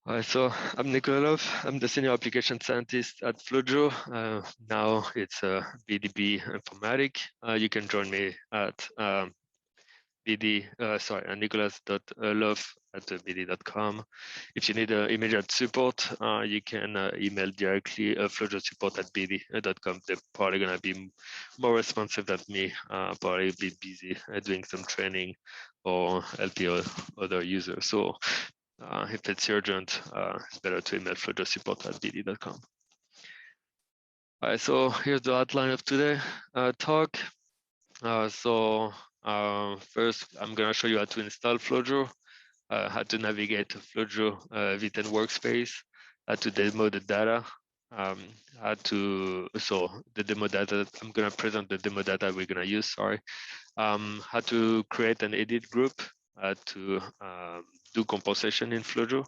So I'm Nikolov. I'm the senior application scientist at FlowJo. Now it's BDB Informatic. You can join me at nicholas.love@bd.com. If you need immediate support, you can email directly FlowJo support@bd.com. They're probably going to be more responsive than me, probably a bit busy doing some training or helping other users. So if it's urgent, it's better to email FlowJo@bd.com. All right, so here's the outline of today talk. First, I'm going to show you how to install FlowJo, how to navigate to FlowJo v10 workspace, how to demo the data, the demo data, I'm going to present the demo data we're going to use, how to create and edit group, to do composition in FlowJo.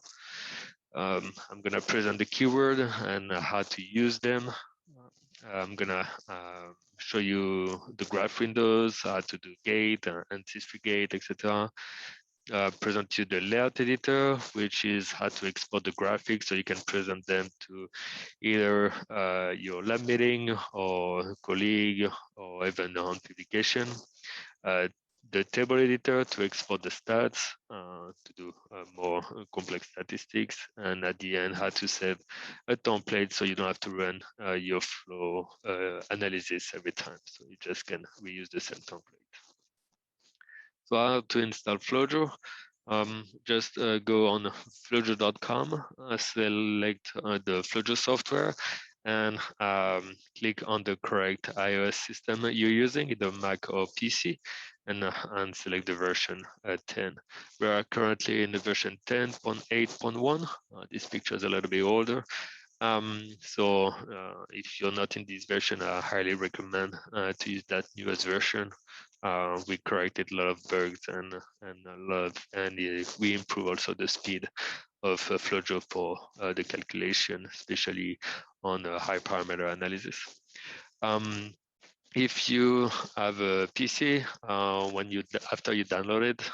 I'm going to present the keyword and how to use them. I'm going to show you the graph windows, how to do gate and history gate, etc. Present you the layout editor, which is how to export the graphics so you can present them to either your lab meeting or colleague or even on publication. The table editor to export the stats, to do more complex statistics, and at the end, how to save a template so you don't have to run your flow analysis every time. So you just can reuse the same template. So how to install FlowJo? Just go on flowjo.com, select the FlowJo software, and click on the correct iOS system you're using, either Mac or PC, and select the version 10. We are currently in the version 10.8.1. This picture is a little bit older. If you're not in this version, I highly recommend to use that newest version. We corrected a lot of bugs and we improve also the speed of FlowJo for the calculation, especially on high parameter analysis. If you have a PC, after you download it,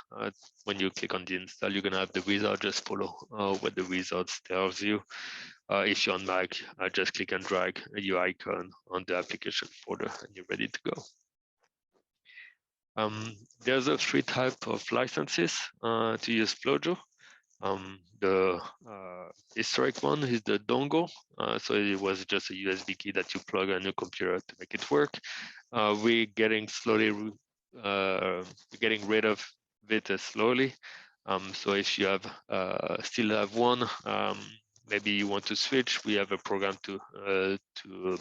when you click on the install, you're gonna have the wizard. Just follow what the wizard tells you. If you're on Mac, just click and drag your icon on the application folder, and you're ready to go. There's a 3 types of licenses to use FlowJo. The historic one is the dongle. So it was just a USB key that you plug on your computer to make it work. We're getting rid of it slowly. So if you have still have one, maybe you want to switch, we have a program to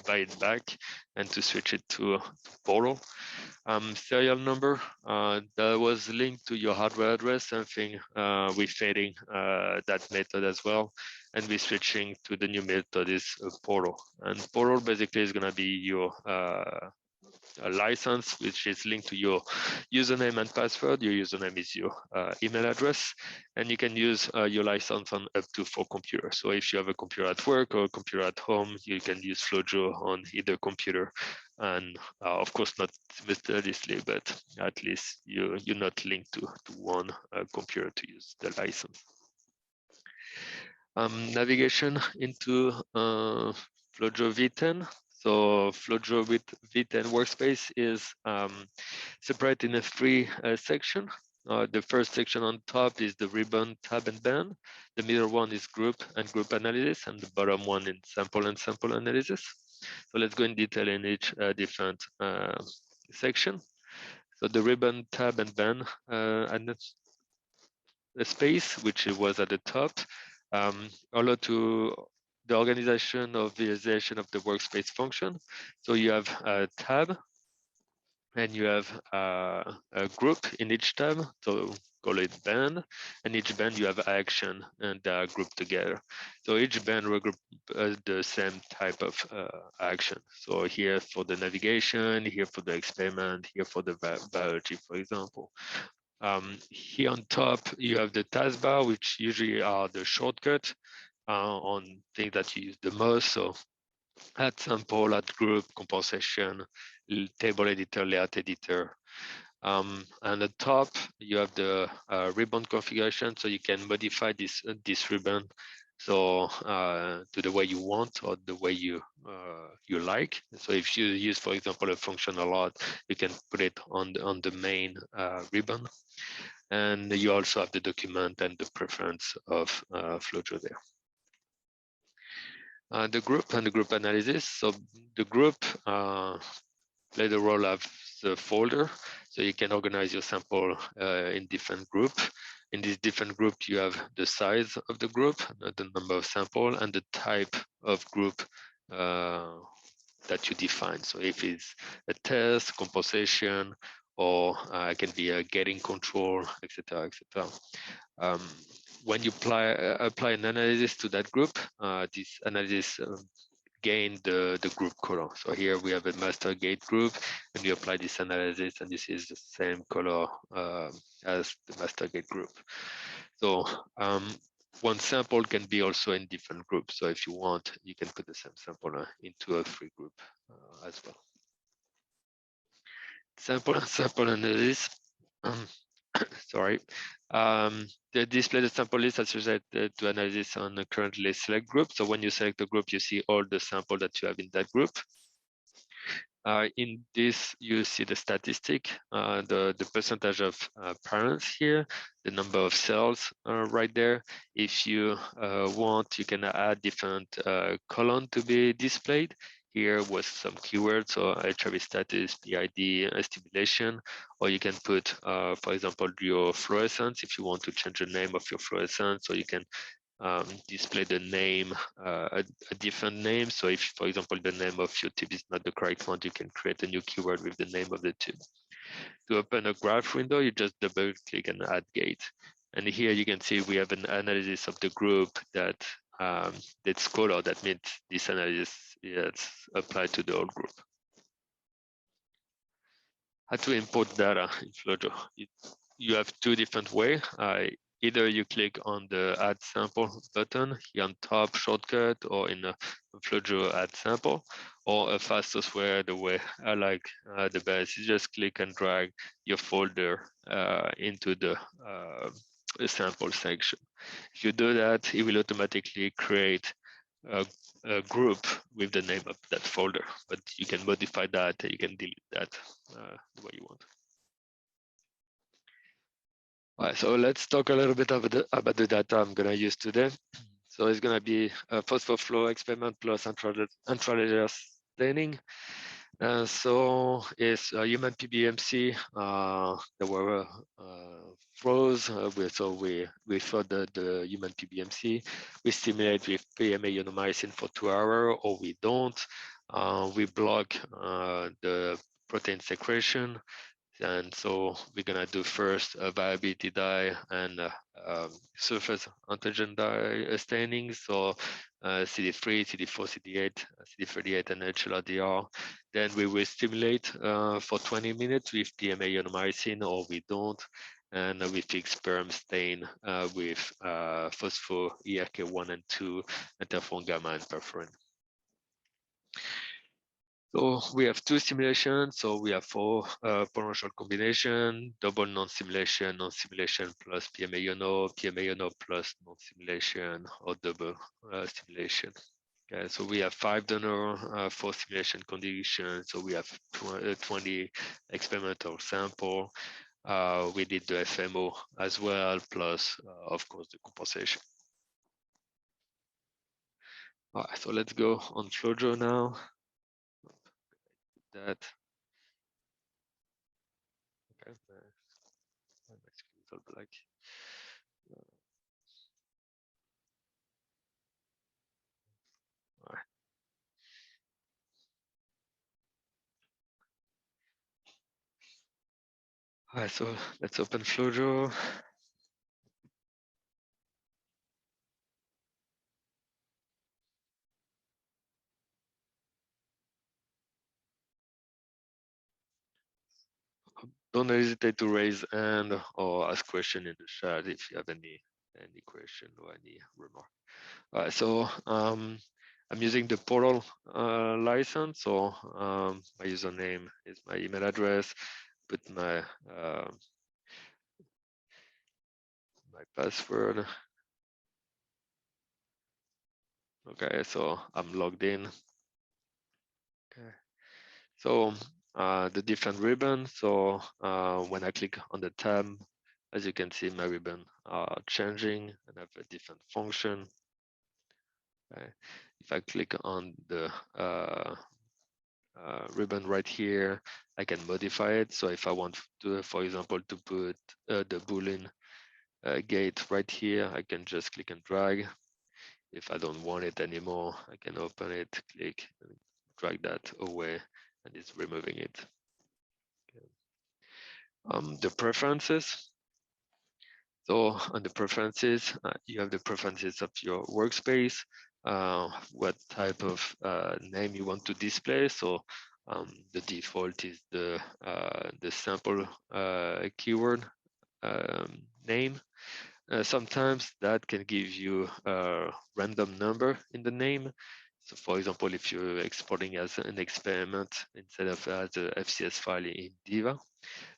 buy it back and to switch it to Portal. Serial number, that was linked to your hardware address, something we're fading that method as well. And we're switching to the new method is Portal. And Portal basically is gonna be your a license, which is linked to your username and password. Your username is your email address, and you can use your license on up to 4 computers. So if you have a computer at work or a computer at home, you can use FlowJo on either computer. And of course, not simultaneously, but at least you're not linked to one computer to use the license. Navigation into FlowJo v10. So FlowJo with v10 workspace is separated in a 3 section. The first section on top is the ribbon, tab, and band. The middle one is group and group analysis, and the bottom one in sample and sample analysis. So let's go in detail in each different section. So the ribbon, tab, and band, and the space, which was at the top, allow to the organization of visualization of the workspace function. So you have a tab, and you have a group in each tab, so call it band, and each band you have action and they are grouped together. So each band will group the same type of action. So here for the navigation, here for the experiment, here for the biology, for example. Here on top, you have the taskbar, which usually are the shortcut on things that you use the most. So add sample, add group, composition, table editor, layout editor. And at the top, you have the ribbon configuration, so you can modify this ribbon so to the way you want or the way you like. So if you use, for example, a function a lot, you can put it on the main ribbon, and you also have the document and the preference of FlowJo there. The group and the group analysis. So the group play the role of the folder, so you can organize your sample in different group. In this different group, you have the size of the group, the number of sample, and the type of group that you define. So if it's a test, composition, or it can be a getting control, etc., etc. When you apply an analysis to that group, this analysis gain the group color. So here we have a master gate group, and we apply this analysis, and this is the same color as the master gate group. So one sample can be also in different groups. So if you want, you can put the same sample into a free group as well. Sample analysis. Sorry. The display the sample list associated to analysis on a currently select group. So when you select a group, you see all the sample that you have in that group. In this, you see the statistic, the percentage of parents here, the number of cells right there. If you want, you can add different column to be displayed. Here with some keywords, so HIV status, PID, stimulation, or you can put, for example, your fluorescence if you want to change the name of your fluorescence, or you can display the name, a different name. So if, for example, the name of your tube is not the correct one, you can create a new keyword with the name of the tube. To open a graph window, you just double click and add gate. And here you can see we have an analysis of the group that that's color. That means this analysis is applied to the whole group. How to import data in FlowJo? You have two different ways. Either you click on the add sample button here on top shortcut, or in a FlowJo add sample, or a fastest way, the way I like the best, is just click and drag your folder into the sample section. If you do that, it will automatically create a group with the name of that folder, but you can modify that, you can delete that the way you want. All right, so let's talk a little bit about the data I'm gonna use today. So it's gonna be a phosphoflow experiment plus intralayer staining. So it's a human PBMC that were froze. So we fed the human PBMC. We stimulate with PMA ionomycin for 2 hours, or we don't. We block the protein secretion. And so we're gonna do first a viability dye and surface antigen dye staining. So CD3, CD4, CD8, CD38, and HLA-DR. Then we will stimulate for 20 minutes with PMA ionomycin, or we don't. And we fix sperm stain with phospho ERK1 and 2, interferon gamma, and perforin. So we have two simulations. So we have four potential combination, double non-simulation, non-simulation plus PMA iono plus non-simulation, or double simulation. Okay, so we have 5 donor, 4 simulation conditions. So we have 20 experimental sample. We did the FMO as well, plus of course the compensation. All right, so let's go on FlowJo now. That. Okay, my screen is all black. All right. All right, so let's open FlowJo. Don't hesitate to raise hand or ask question in the chat if you have any question or any remark. All right, so I'm using the portal license. So my username is my email address. Put my my password. Okay, so I'm logged in. Okay, so the different ribbon. So when I click on the tab, as you can see, my ribbon are changing and have a different function. Okay. If I click on the ribbon right here, I can modify it. So if I want to, for example, to put the Boolean gate right here, I can just click and drag. If I don't want it anymore, I can open it, click, and drag that away, and it's removing it. The preferences. So on the preferences, you have the preferences of your workspace, what type of name you want to display. So the default is the sample keyword name. Sometimes that can give you a random number in the name. So for example, if you're exporting as an experiment instead of as a FCS file in Diva.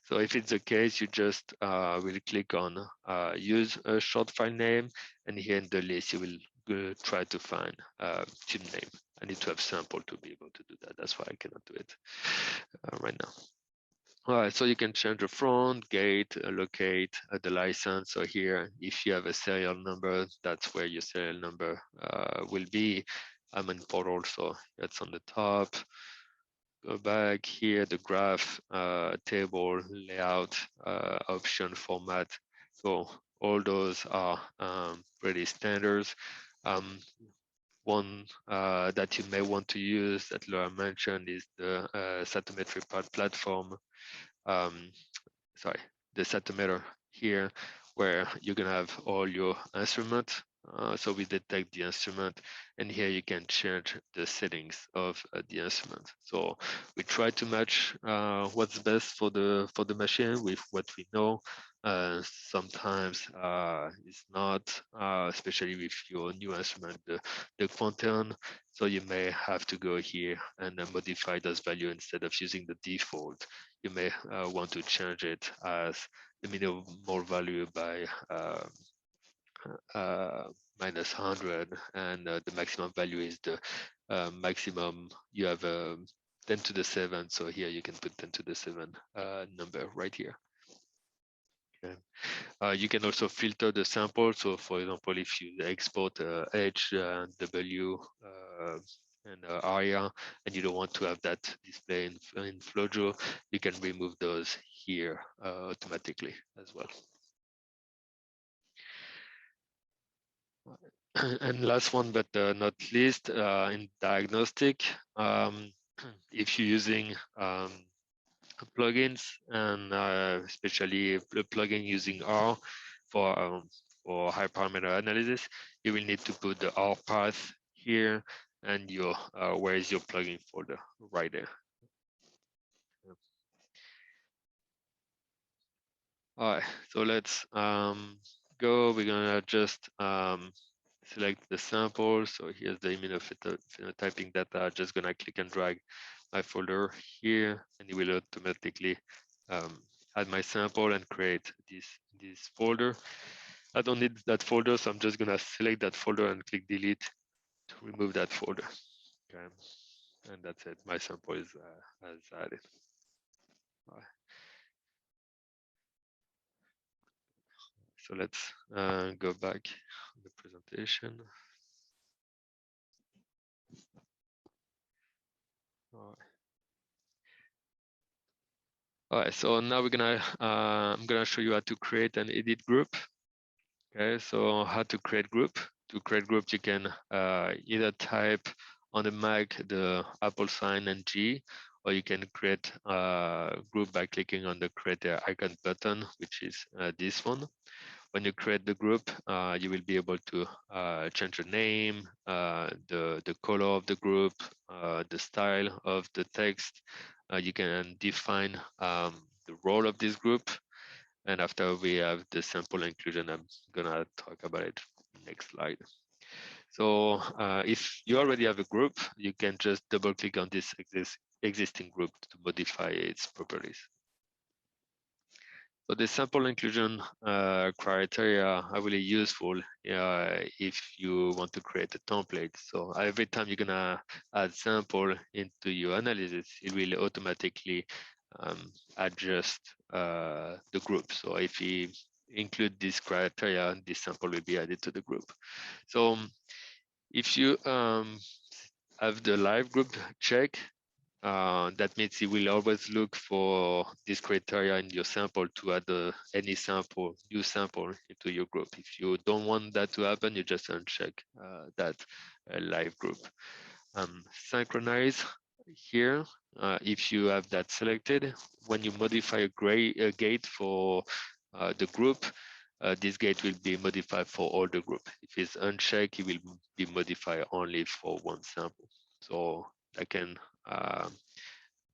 So if it's the case, you just will click on use a short file name, and here in the list, you will try to find team name. I need to have sample to be able to do that. That's why I cannot do it right now. All right, so you can change the front, gate, locate the license. So here, if you have a serial number, that's where your serial number will be. I'm in portal, so that's on the top. Go back here, the graph, table, layout, option, format. So all those are pretty standards. One that you may want to use that Laura mentioned is the Satometry platform. Um, sorry, the Satometer here, where you're gonna have all your instruments. So we detect the instrument, and here you can change the settings of the instrument. So we try to match what's best for the machine with what we know. Sometimes it's not, especially with your new instrument, the quantum. So you may have to go here and modify those value instead of using the default. You may want to change it as the minimal value by minus 100, and the maximum value is the maximum. You have 10 to the 7, so here you can put 10 to the 7 number right here. Okay. You can also filter the sample. So for example, if you export H, W, and ARIA, and you don't want to have that display in FlowJo, you can remove those here automatically as well. And last one, but not least, in diagnostic, if you're using plugins, and especially a plugin using R for high parameter analysis, you will need to put the R path here, and your where is your plugin folder right there. All right, so let's go. We're gonna just select the sample. So here's the immunophenotyping data. Just gonna click and drag my folder here, and it will automatically add my sample and create this folder. I don't need that folder, so I'm just gonna select that folder and click delete to remove that folder. Okay, and that's it. My sample is added. All right. So let's go back to the presentation. All right. All right, so now we're gonna I'm gonna show you how to create an edit group. Okay, so how to create group. To create group, you can either type on the Mac the Apple sign and G, or you can create a group by clicking on the create icon button, which is this one. When you create the group, you will be able to change the name, the color of the group, the style of the text. You can define the role of this group. And after we have the sample inclusion, I'm gonna talk about it next slide. So if you already have a group, you can just double click on this existing group to modify its properties. So the sample inclusion criteria are really useful if you want to create a template. So every time you're gonna add sample into your analysis, it will automatically adjust the group. So if you include this criteria, this sample will be added to the group. So if you have the live group check, that means you will always look for this criteria in your sample to add any sample, new sample into your group. If you don't want that to happen, you just uncheck that live group. Synchronize here, if you have that selected, when you modify a gate for the group, this gate will be modified for all the group. If it's unchecked, it will be modified only for one sample. So that can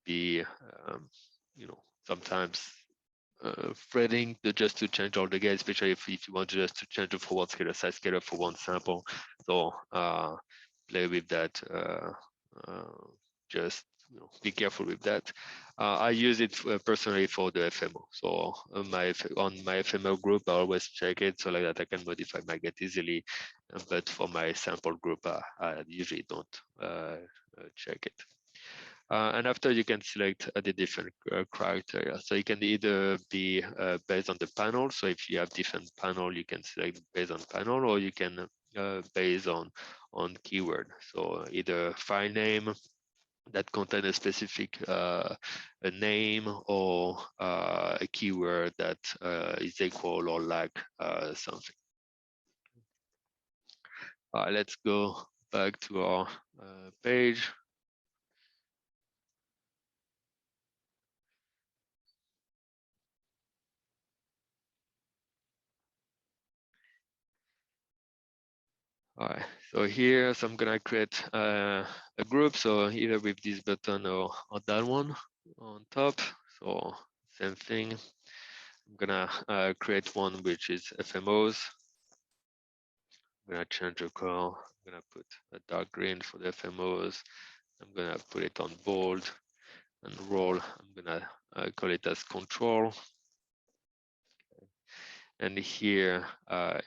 be, sometimes threading just to change all the gates, especially if you want just to change the forward scalar, side scalar for one sample. So play with that. Just be careful with that. I use it personally for the FMO. So on my FMO group, I always check it so like that I can modify my gate easily. But for my sample group, I usually don't check it. And after you can select the different criteria. So you can either be based on the panel. So if you have different panel, you can select based on panel, or you can based on keyword. So either file name that contain a specific a name, or a keyword that is equal or like something. Let's go back to our page. All right, so here, so I'm gonna create a group. So either with this button or that one on top. So same thing. I'm gonna create one which is FMOs. I'm gonna change the color. I'm gonna put a dark green for the FMOs. I'm gonna put it on bold and role. I'm gonna call it as control. And here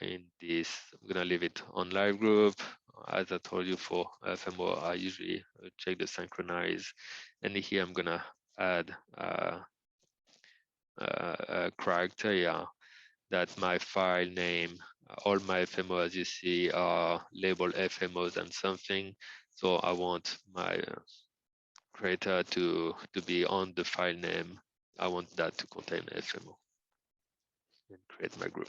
in this, I'm gonna leave it on live group. As I told you, for FMO, I usually check the synchronize. And here I'm gonna add criteria that my file name, all my FMO, as you see, are labeled FMOs and something. So I want my creator to be on the file name. I want that to contain FMO, and create my group.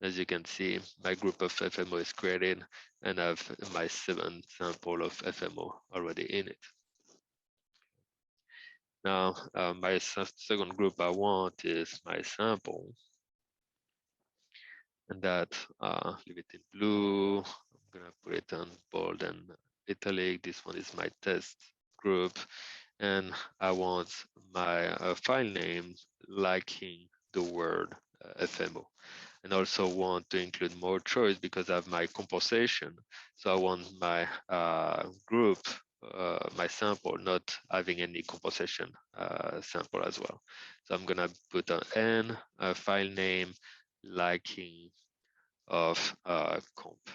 As you can see, my group of FMO is created, and I have my 7 sample of FMO already in it. Now, my second group I want is my sample, and that leave it in blue. I'm gonna put it on bold and italic. This one is my test group, and I want my file name liking the word FMO. And also want to include more choice because I have my composition. So I want my group, my sample, not having any composition sample as well. So I'm gonna put an N file name liking of comp.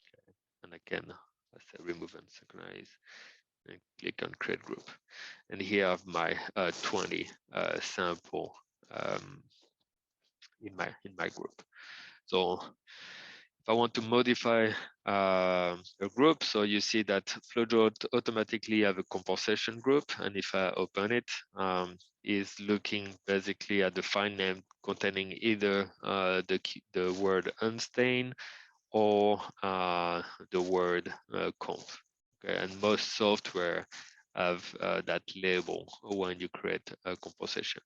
Okay. And again, I say remove and synchronize and click on create group. And here I have my 20 sample in my group. So if I want to modify a group, so you see that FlowJo automatically have a composition group, and if I open it, is looking basically at the file name containing either the word unstained or the word comp. Okay, and most software have that label when you create a composition.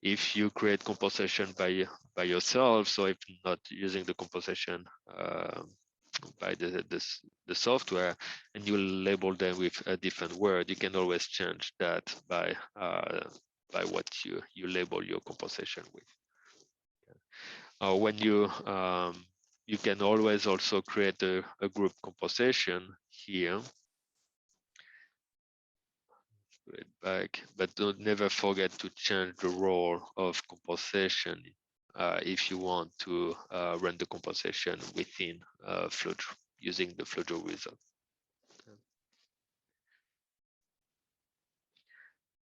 If you create composition by yourself, so if not using the composition by the software, and you label them with a different word, you can always change that by what you label your composition with. When you can always also create a group composition here. put it back, but don't never forget to change the role of compensation if you want to run the compensation within FlowJo using the FlowJo wizard.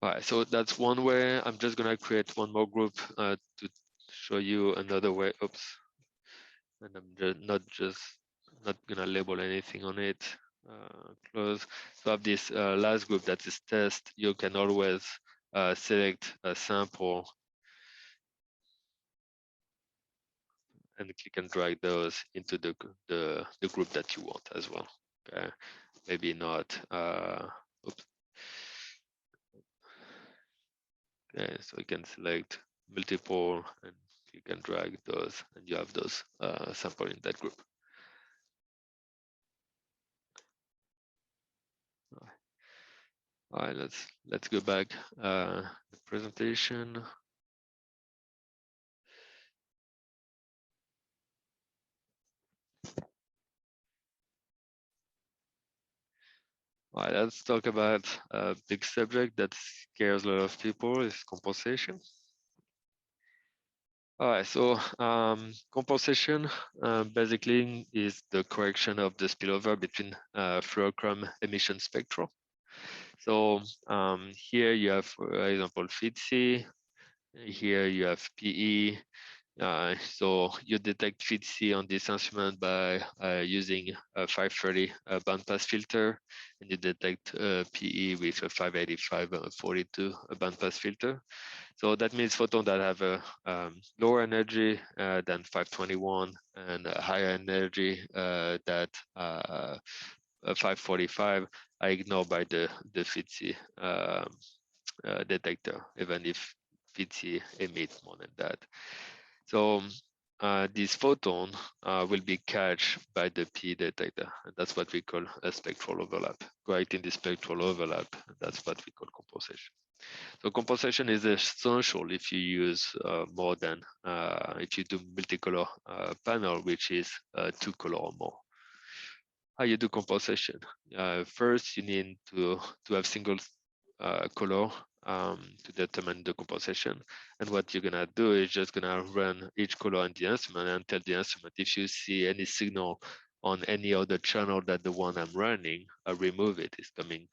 All right, so that's one way. I'm just gonna create one more group to show you another way. Oops, and I'm not gonna label anything on it. Close. So I have this last group that is test. You can always select a sample and click and drag those into the group that you want as well. Okay, maybe not. Oops. Okay, so you can select multiple and you can drag those, and you have those sample in that group. All right, let's go back the presentation. All right, let's talk about a big subject that scares a lot of people, is compensation. All right, so compensation basically is the correction of the spillover between fluorochrome emission spectra. So here you have, for example, FITC. Here you have PE. So you detect FITC on this instrument by using a 530 bandpass filter, and you detect PE with a 585 42 bandpass filter. So that means photons that have a lower energy than 521 and a higher energy that 545 are ignored by the FITC detector, even if FITC emits more than that. So this photon will be catched by the P detector, and that's what we call a spectral overlap. Correcting the spectral overlap, that's what we call compensation. So compensation is essential if you use more than, if you do multicolor panel, which is 2 color or more. How you do compensation? First, you need to have single color to determine the compensation. And what you're gonna do is just gonna run each color in the instrument and tell the instrument if you see any signal on any other channel that the one I'm running, remove it. It's coming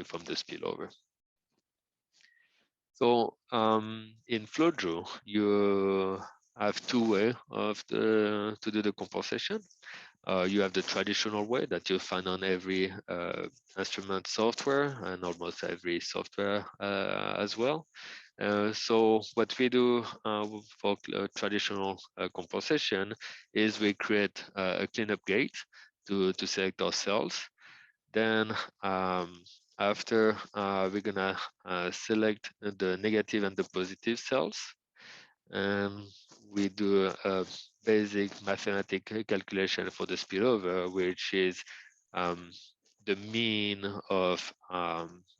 from the spillover. So in FlowJo, you have two ways to do the compensation. You have the traditional way that you find on every instrument software and almost every software as well. So what we do for traditional compensation is we create a cleanup gate to select our cells. Then after we're gonna select the negative and the positive cells, and we do a basic mathematical calculation for the spillover, which is the mean of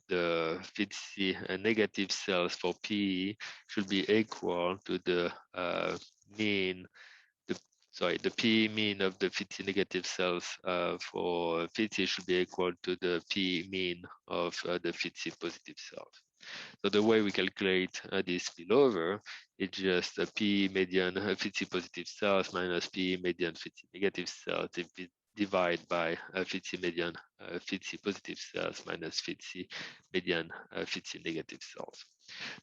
the FITC negative cells for PE should be equal to the mean, the P mean of the FITC negative cells for FITC should be equal to the P mean of the FITC positive cells. So the way we calculate this spillover is just a P median FITC positive cells minus P median FITC negative cells divide by FITC median FITC positive cells minus FITC median FITC negative cells.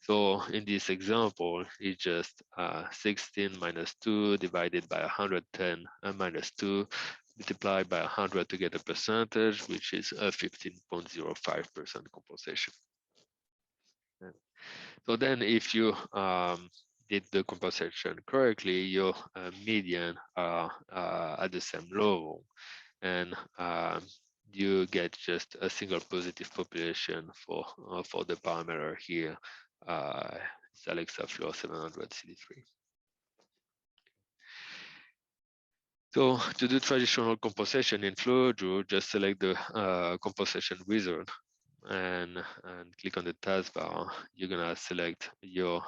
So in this example, it's just 16 minus 2 divided by 110 minus 2 multiplied by 100 to get a percentage, which is a 15.05% compensation. So then if you did the compensation correctly, your median are at the same level, and you get just a single positive population for the parameter here, Alexa Flow 700 CD3. So to do traditional compensation in FlowJo, just select the compensation wizard and click on the taskbar. You're gonna select your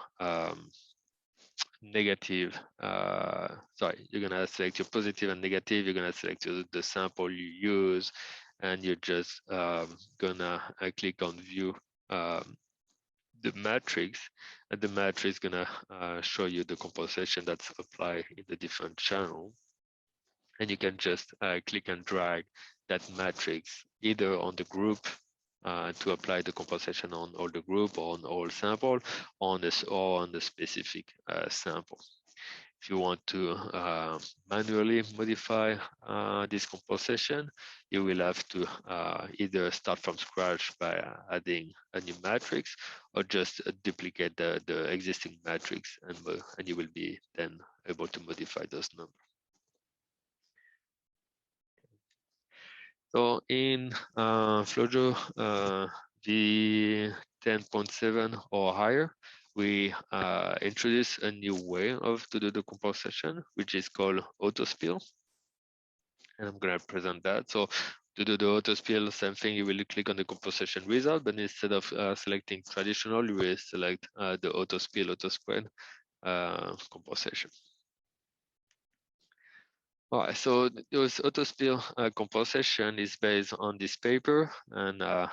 negative, you're gonna select your positive and negative. You're gonna select the sample you use, and you're just gonna click on view the matrix, and the matrix gonna show you the composition that's applied in the different channel. And you can just click and drag that matrix either on the group to apply the composition on all the group or on all sample on this or on the specific sample. If you want to manually modify this composition, you will have to either start from scratch by adding a new matrix or just duplicate the existing matrix, and you will be then able to modify those numbers. So in FlowJo v10.7 or higher, we introduce a new way of to do the composition, which is called autospill. And I'm going to present that. So to do the autospill, same thing, you will click on the composition result, but instead of selecting traditional, you will select the autospill, autospread composition. All right, so this autospill composition is based on this paper, and I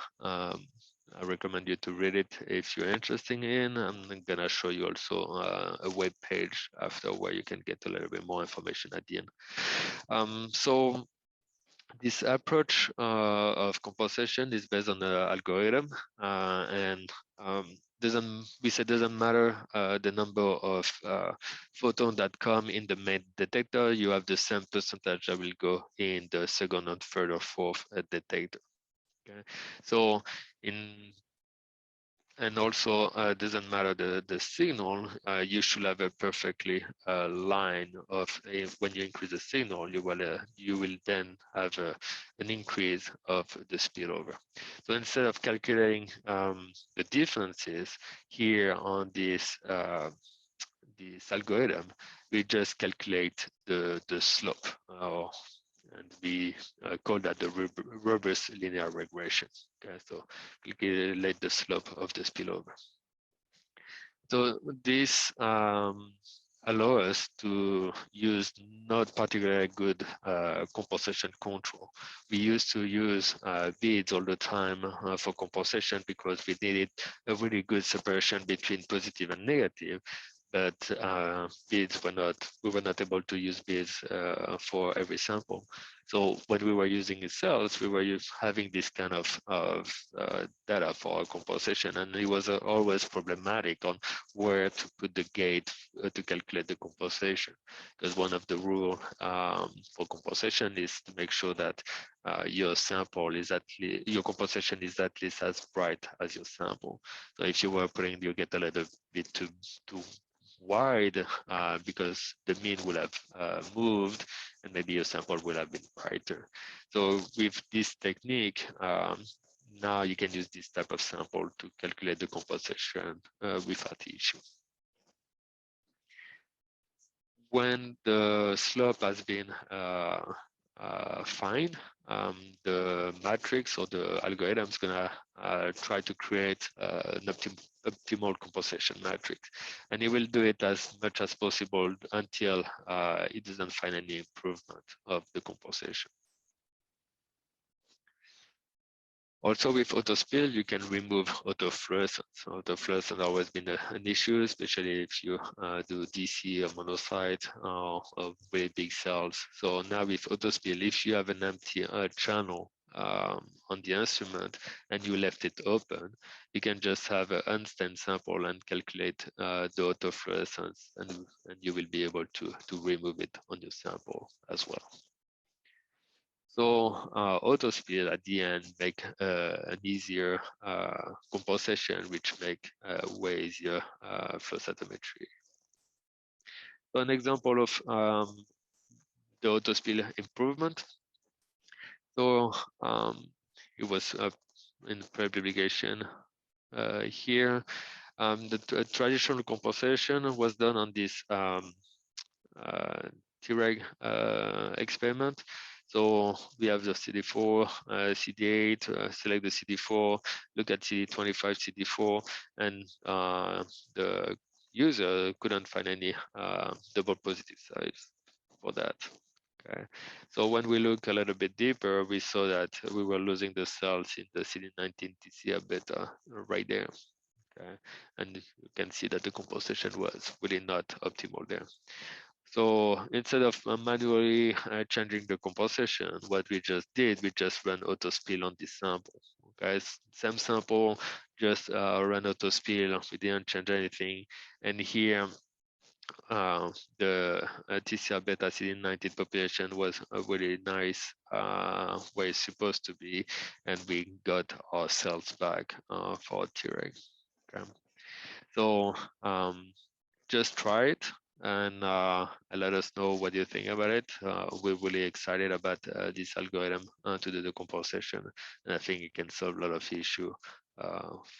recommend you to read it if you're interested in. I'm gonna show you also a web page after where you can get a little bit more information at the end. So this approach of composition is based on the algorithm, and doesn't matter the number of photons that come in the main detector. You have the same percentage that will go in the second and third or fourth detector. Okay, so and also doesn't matter the signal, you should have a perfectly line of when you increase the signal, you will then have an increase of the spillover. So instead of calculating the differences here on this algorithm, we just calculate the slope, and we call that the reverse linear regression. Okay, so calculate the slope of the spillover. So this allow us to use not particularly good composition control. We used to use beads all the time for composition because we needed a really good separation between positive and negative. But beads we were not able to use beads for every sample. So when we were using cells, we were having this kind of data for our composition, and it was always problematic on where to put the gate to calculate the composition, because one of the rules for composition is to make sure that your sample is your composition is at least as bright as your sample. So if you were putting your gate a little bit too wide, because the mean will have moved and maybe your sample will have been brighter. So with this technique, now you can use this type of sample to calculate the composition without issue. When the slope has been fine, the matrix or the algorithm is gonna try to create an optimal composition matrix, and it will do it as much as possible until it doesn't find any improvement of the composition. Also with autospill, you can remove autofluorescence. Autofluorescence has always been an issue, especially if you do DC or monocyte or very big cells. So now with autospill, if you have an empty channel on the instrument and you left it open, you can just have an unstained sample and calculate the autofluorescence, and you will be able to remove it on your sample as well. So autospill at the end make an easier composition, which make way easier flow cytometry. So an example of the autospill improvement. So it was in pre-publication here. The traditional composition was done on this T-reg experiment. So we have the CD4, CD8, select the CD4, look at CD25, CD4, and the user couldn't find any double positive sites for that. Okay, so when we look a little bit deeper, we saw that we were losing the cells in the CD19 TCA beta right there. Okay, and you can see that the composition was really not optimal there. So instead of manually changing the composition, what we just did, we just ran autospill on this sample. Okay, same sample, just ran autospill. We didn't change anything, and here the TCR beta CD19 population was a really nice where it's supposed to be, and we got our cells back for Treg. Okay, so just try it and let us know what you think about it. We're really excited about this algorithm to do the decomposition, and I think it can solve a lot of issue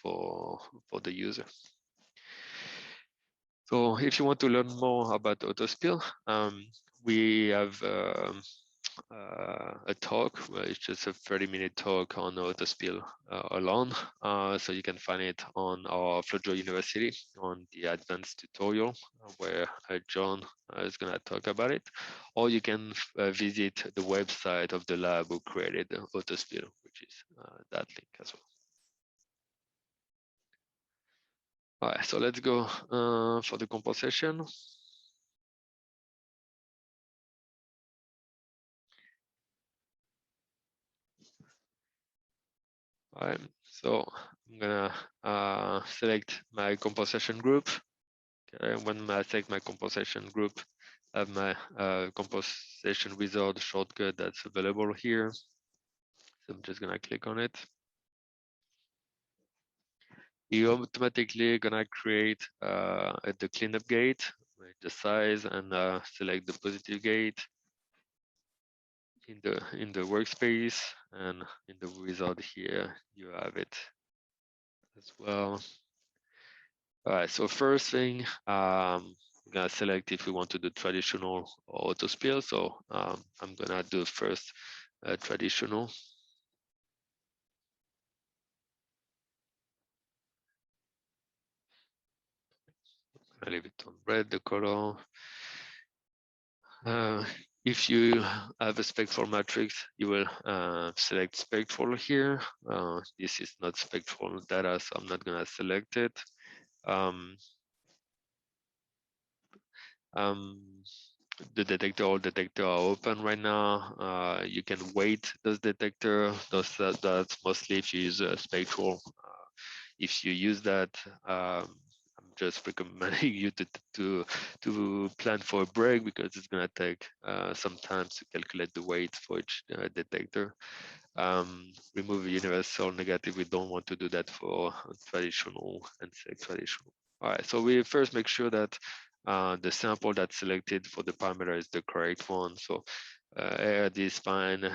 for the user. So if you want to learn more about autospill, we have a talk. It's just a 30-minute talk on autospill alone. So you can find it on our FlowJo University on the advanced tutorial where John is going to talk about it. Or you can visit the website of the lab who created the autospill, which is that link as well. All right, so let's go for the composition. All right, so I'm gonna select my composition group. Okay, when I select my composition group, I have my composition wizard shortcut that's available here. So I'm just gonna click on it. You automatically gonna create the cleanup gate, the size, and select the positive gate in the workspace, and in the wizard here you have it as well. All right, so first thing, I'm gonna select if we want to do traditional or auto spill. So I'm gonna do first traditional. I leave it on red, the color. If you have a spectral matrix, you will select spectral here. This is not spectral data, so I'm not gonna select it. The detector, all detector are open right now. You can weight those detector. That's mostly if you use a spectral. If you use that, I'm just recommending you to plan for a break because it's gonna take some time to calculate the weight for each detector. Remove universal negative. We don't want to do that for traditional and select traditional. All right, so we first make sure that the sample that's selected for the parameter is the correct one. So ARD is fine.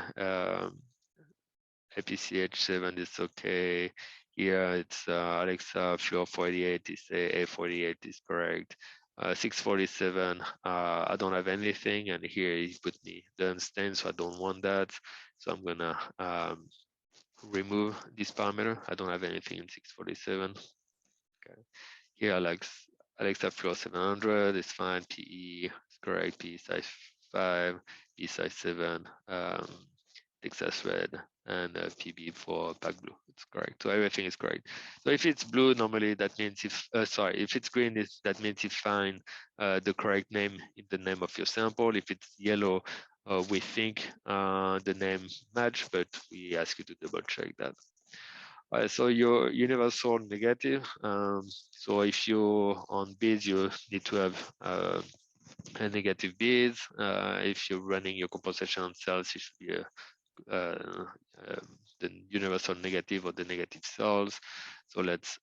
APCH7 is okay. Here it's Alexa Flow 48 is A48 is correct. 647, I don't have anything, and here he put me the unstained, so I don't want that. So I'm gonna remove this parameter. I don't have anything in 647. Okay. Here Alexa Flow 700 is fine. PE is correct. PE size 5, P size 7. Texas red, and PB for pack blue. It's correct. So everything is correct. So if it's blue, normally that means if it's green, that means you find the correct name in the name of your sample. If it's yellow, we think the name match, but we ask you to double check that. So your universal negative. So if you're on beads, you need to have a negative beads. If you're running your composition on cells, it should be a the universal negative or the negative cells. So let's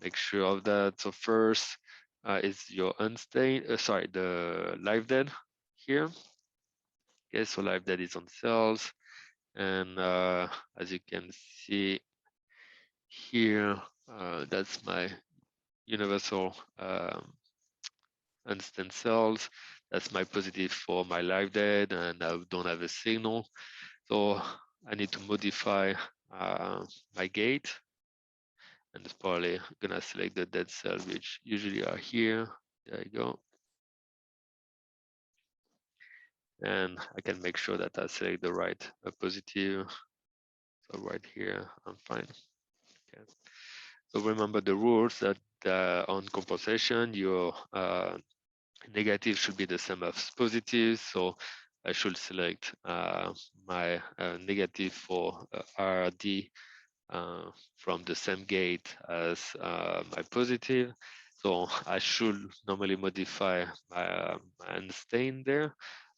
make sure of that. So first is your unstained, the live dead here. Okay, so live dead is on cells. And as you can see here, that's my universal unstained cells. That's my positive for my live dead, and I don't have a signal. So I need to modify my gate, and it's probably gonna select the dead cell, which usually are here. There you go. and I can make sure that I select the right positive. So right here, I'm fine. Okay. So remember the rules that on compensation, your negative should be the same as positive. So I should select my negative for RD from the same gate as my positive. So I should normally modify my unstain there.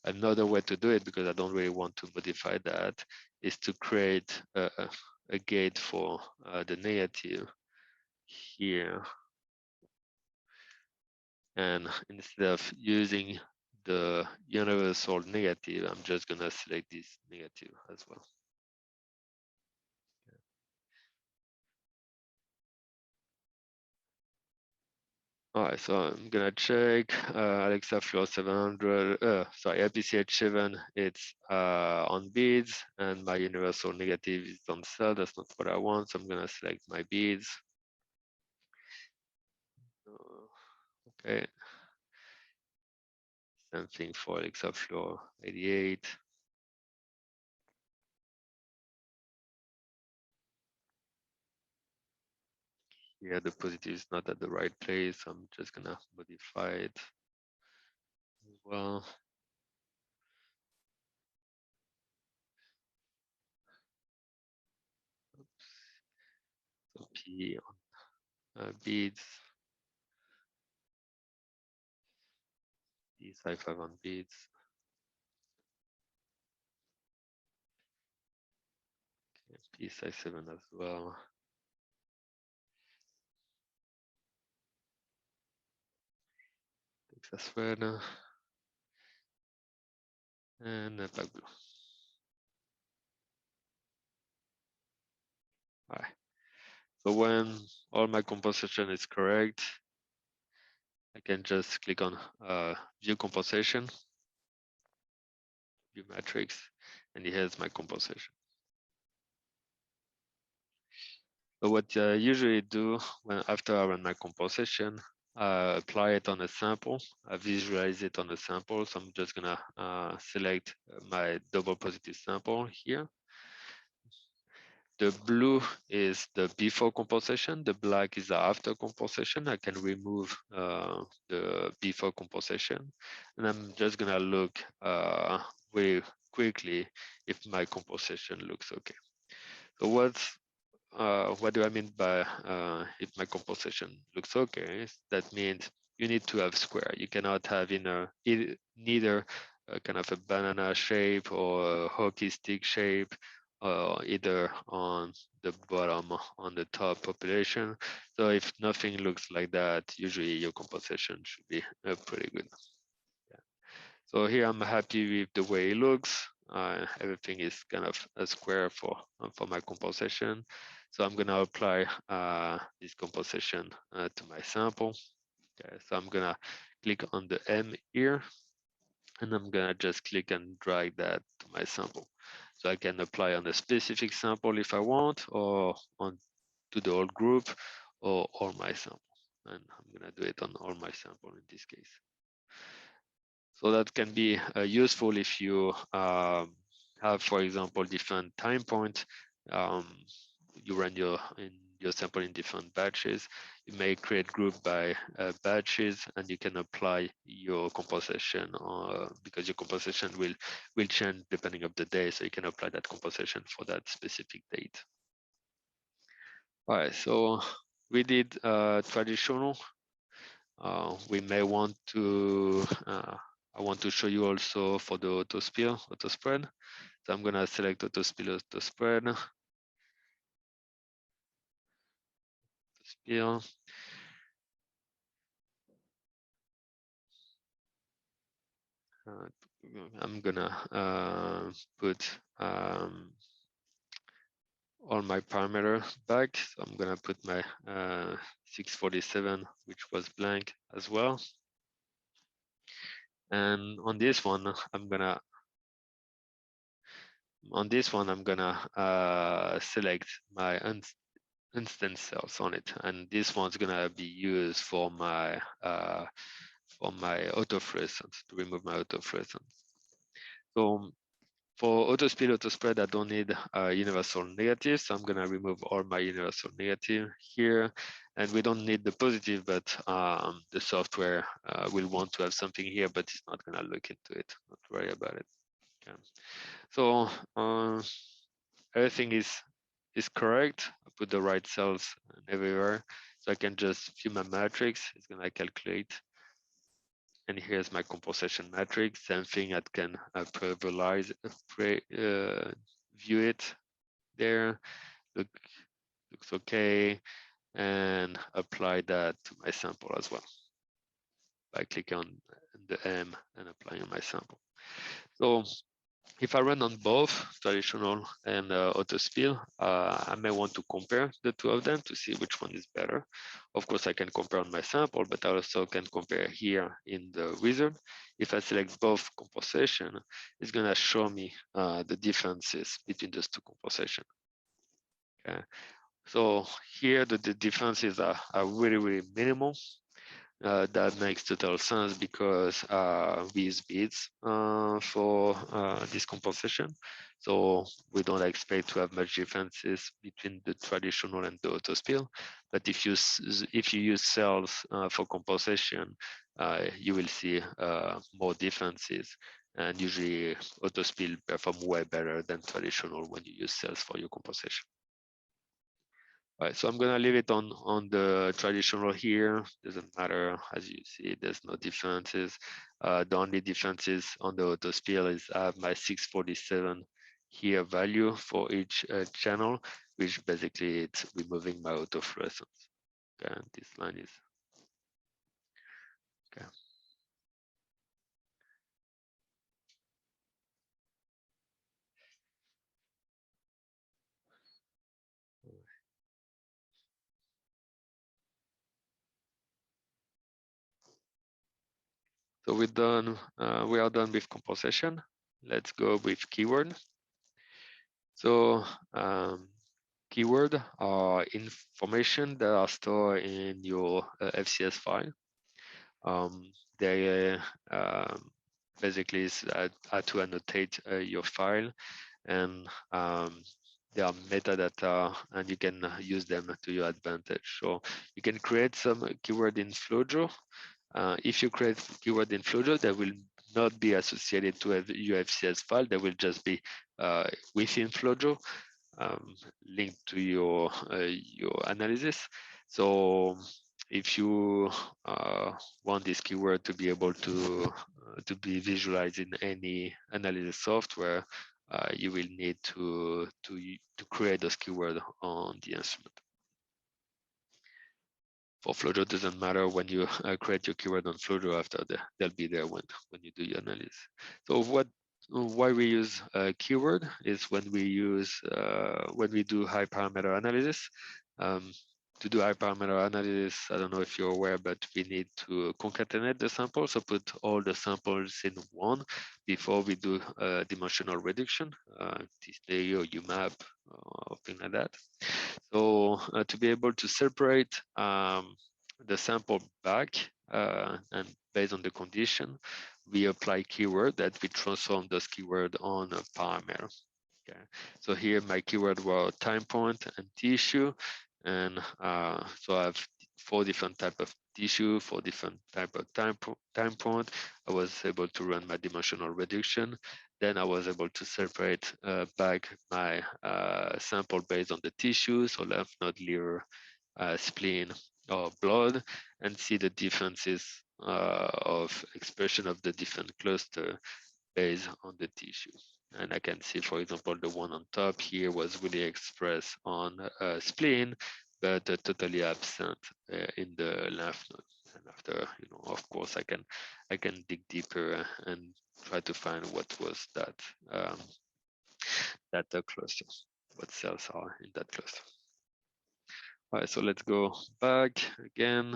Another way to do it, because I don't really want to modify that, is to create a gate for the negative here. And instead of using the universal negative, I'm just gonna select this negative as well. All right, so I'm gonna check Alexa Flow 700, sorry, LPCH7, it's on beads, and my universal negative is on cell. That's not what I want, so I'm gonna select my beads. Okay, same thing for Alexa Flow 88. Here the positive is not at the right place, so I'm just gonna modify it as well. So P on beads, P Sci5 on beads. Okay, P Sci7 as well. Texas Red. And back blue. All right. So when all my composition is correct, I can just click on view composition, view matrix, and here's my composition. So what I usually do when after I run my composition, apply it on a sample, I visualize it on a sample. So I'm just gonna select my double positive sample here. The blue is the before composition, the black is the after composition. I can remove the before composition, and I'm just gonna look very quickly if my composition looks okay. So what do I mean by if my composition looks okay? That means you need to have square. You cannot have neither kind of a banana shape or a hockey stick shape, either on the bottom on the top population. So if nothing looks like that, usually your composition should be pretty good. Yeah. So here I'm happy with the way it looks. Everything is kind of a square for my composition. So I'm gonna apply this composition to my sample. Okay, so I'm gonna click on the M here, and I'm gonna just click and drag that to my sample. So I can apply on a specific sample if I want, or on to the whole group, or all my sample. And I'm gonna do it on all my sample in this case. So that can be useful if you have, for example, different time point. You run your sample in different batches. You may create group by batches, and you can apply your composition because your composition will change depending of the day. So you can apply that composition for that specific date. All right, so we did traditional. We may want to, I want to show you also for the auto spread. So I'm gonna select auto spread. I'm gonna put all my parameter back. So I'm gonna put my 647, which was blank as well. And on this one, I'm gonna select my instance cells on it, and this one's gonna be used for my autofluorescence, to remove my autofluorescence. So for auto speed, auto spread, I don't need universal negative, so I'm gonna remove all my universal negative here. And we don't need the positive, but the software will want to have something here, but it's not gonna look into it. Don't worry about it. Okay. So everything is correct. I put the right cells everywhere, so I can just view my matrix. It's gonna calculate. And here's my composition matrix. Same thing, I can parallelize, view it there. Looks okay, and apply that to my sample as well by clicking on the M and applying my sample. So if I run on both traditional and auto spill, I may want to compare the two of them to see which one is better. Of course, I can compare on my sample, but I also can compare here in the wizard. If I select both composition, it's gonna show me the differences between those two composition. Okay, so here the differences are really, really minimal. That makes total sense because we use beads for this composition. So we don't expect to have much differences between the traditional and the auto spill. But if you use cells for composition, you will see more differences. And usually auto spill perform way better than traditional when you use cells for your composition. Right, so I'm gonna leave it on the traditional here. Doesn't matter, as you see, there's no differences. The only differences on the auto spill is I have my 647 here value for each channel, which basically it's removing my autofluorescence. Okay, and this line is okay. So we are done with composition. Let's go with keyword. So keyword are information that are stored in your FCS file. They basically are to annotate your file, and they are metadata, and you can use them to your advantage. So you can create some keyword in FlowJo. If you create keyword in FlowJo, they will not be associated to a UFCS file. They will just be within FlowJo, linked to your analysis. So if you want this keyword to be able to be visualized in any analysis software, you will need to create those keywords on the instrument. For FlowJo, doesn't matter when you create your keyword on FlowJo. After they'll be there when you do your analysis. So why we use keyword is when we do high parameter analysis. To do high parameter analysis, I don't know if you're aware, but we need to concatenate the samples, so put all the samples in one before we do dimensional reduction, display or UMAP or thing like that. So to be able to separate the sample back and based on the condition, we apply keyword that we transform those keyword on a parameter. Okay, so here my keyword were time point and tissue, and so I have 4 different type of tissue, 4 different type of time point. I was able to run my dimensional reduction. Then I was able to separate back my sample based on the tissue, so lymph node, liver, spleen, or blood, and see the differences of expression of the different cluster based on the tissue. And I can see, for example, the one on top here was really expressed on spleen, but totally absent in the lymph node. And after, of course, I can dig deeper and try to find what was that cluster, what cells are in that cluster. All right, so let's go back again.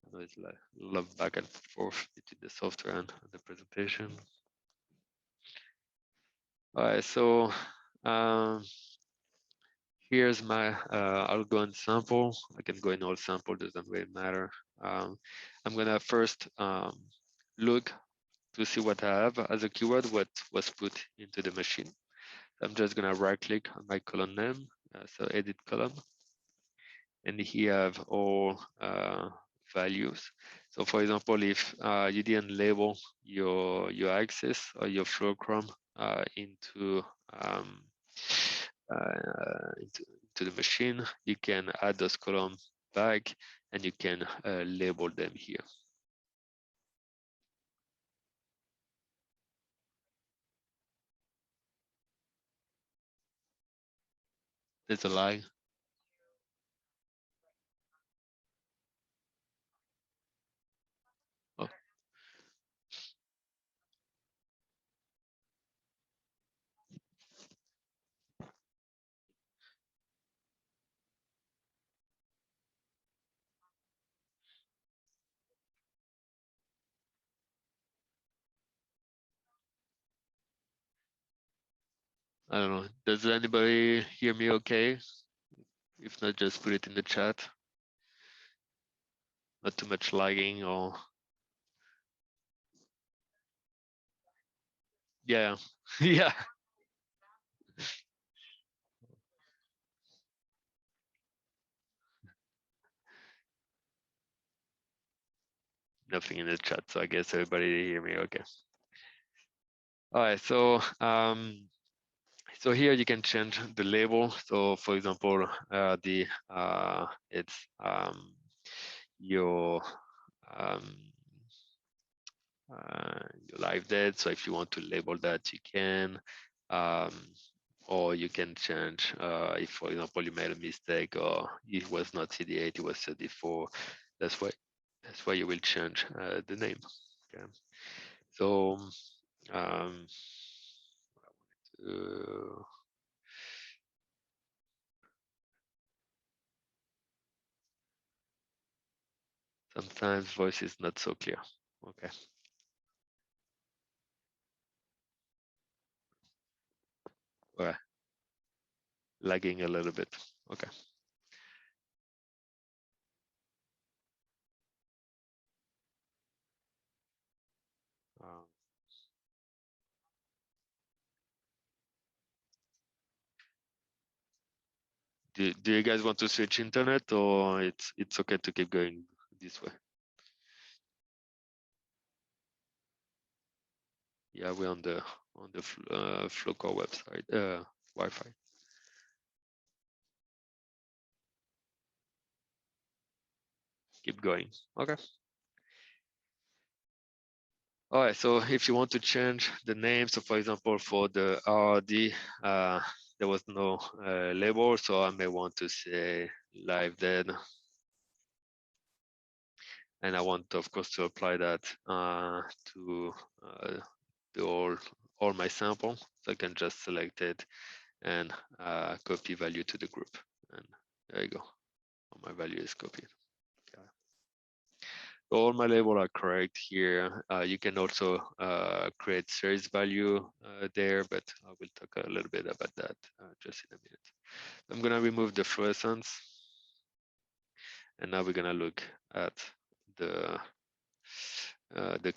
I know it's like love back and forth between the software and the presentation. All right, so here's my I'll go in sample. I can go in all sample, doesn't really matter. I'm gonna first look to see what I have as a keyword, what was put into the machine. I'm just gonna right click on my column name, so edit column, and here I have all values. So for example, if you didn't label your axis or your flowchrom into, into the machine, you can add those columns back and you can label them here. There's a line. Oh, I don't know. Does anybody hear me okay? If not, just put it in the chat. Not too much lagging or yeah, yeah. Nothing in the chat, so I guess everybody hear me okay. All right, so here you can change the label. So for example, it's your um, your live dead. So if you want to label that, you can, um, or you can change if, for example, you made a mistake or it was not CD8, it was CD4. That's why you will change the name. Okay. So um, uh, sometimes voice is not so clear. Okay. All right. Lagging a little bit. Okay. Um, do you guys want to switch internet or it's okay to keep going this way? Yeah, we're on the Flowcore website, Wi-Fi. Keep going. Okay. All right. So if you want to change the name, so for example, for the RD, there was no label, so I may want to say live dead, and I want, of course, to apply that to all my sample. So I can just select it and copy value to the group, and there you go. All my value is copied. Okay. All my labels are correct here. You can also create series value there, but I will talk a little bit about that just in a minute. I'm gonna remove the fluorescence, and now we're gonna look at the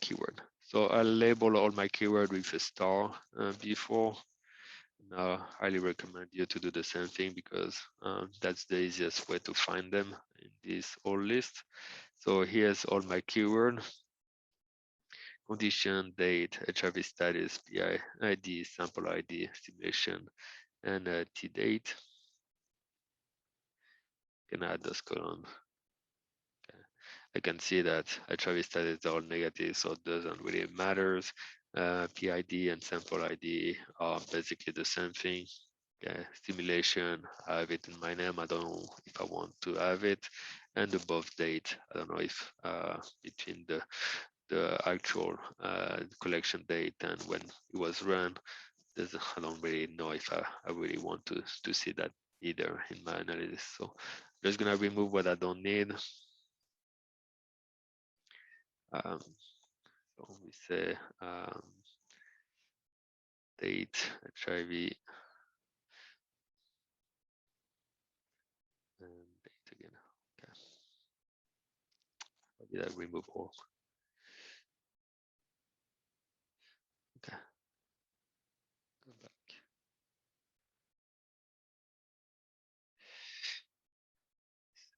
keyword. So I'll label all my keyword with a star before. Now, I highly recommend you to do the same thing because that's the easiest way to find them in this whole list. So here's all my keyword: condition, date, HIV status, PI ID, sample ID, estimation, and T date. You can add those columns. Okay. I can see that HIV status is all negative, so it doesn't really matter. PID and sample ID are basically the same thing. Okay. Stimulation, I have it in my name. I don't know if I want to have it. And the birth date, I don't know if between the actual collection date and when it was run, I don't really know if I really want to see that either in my analysis. So I'm just gonna remove what I don't need. So we say date, HIV, and date again. Okay. Or did I remove all?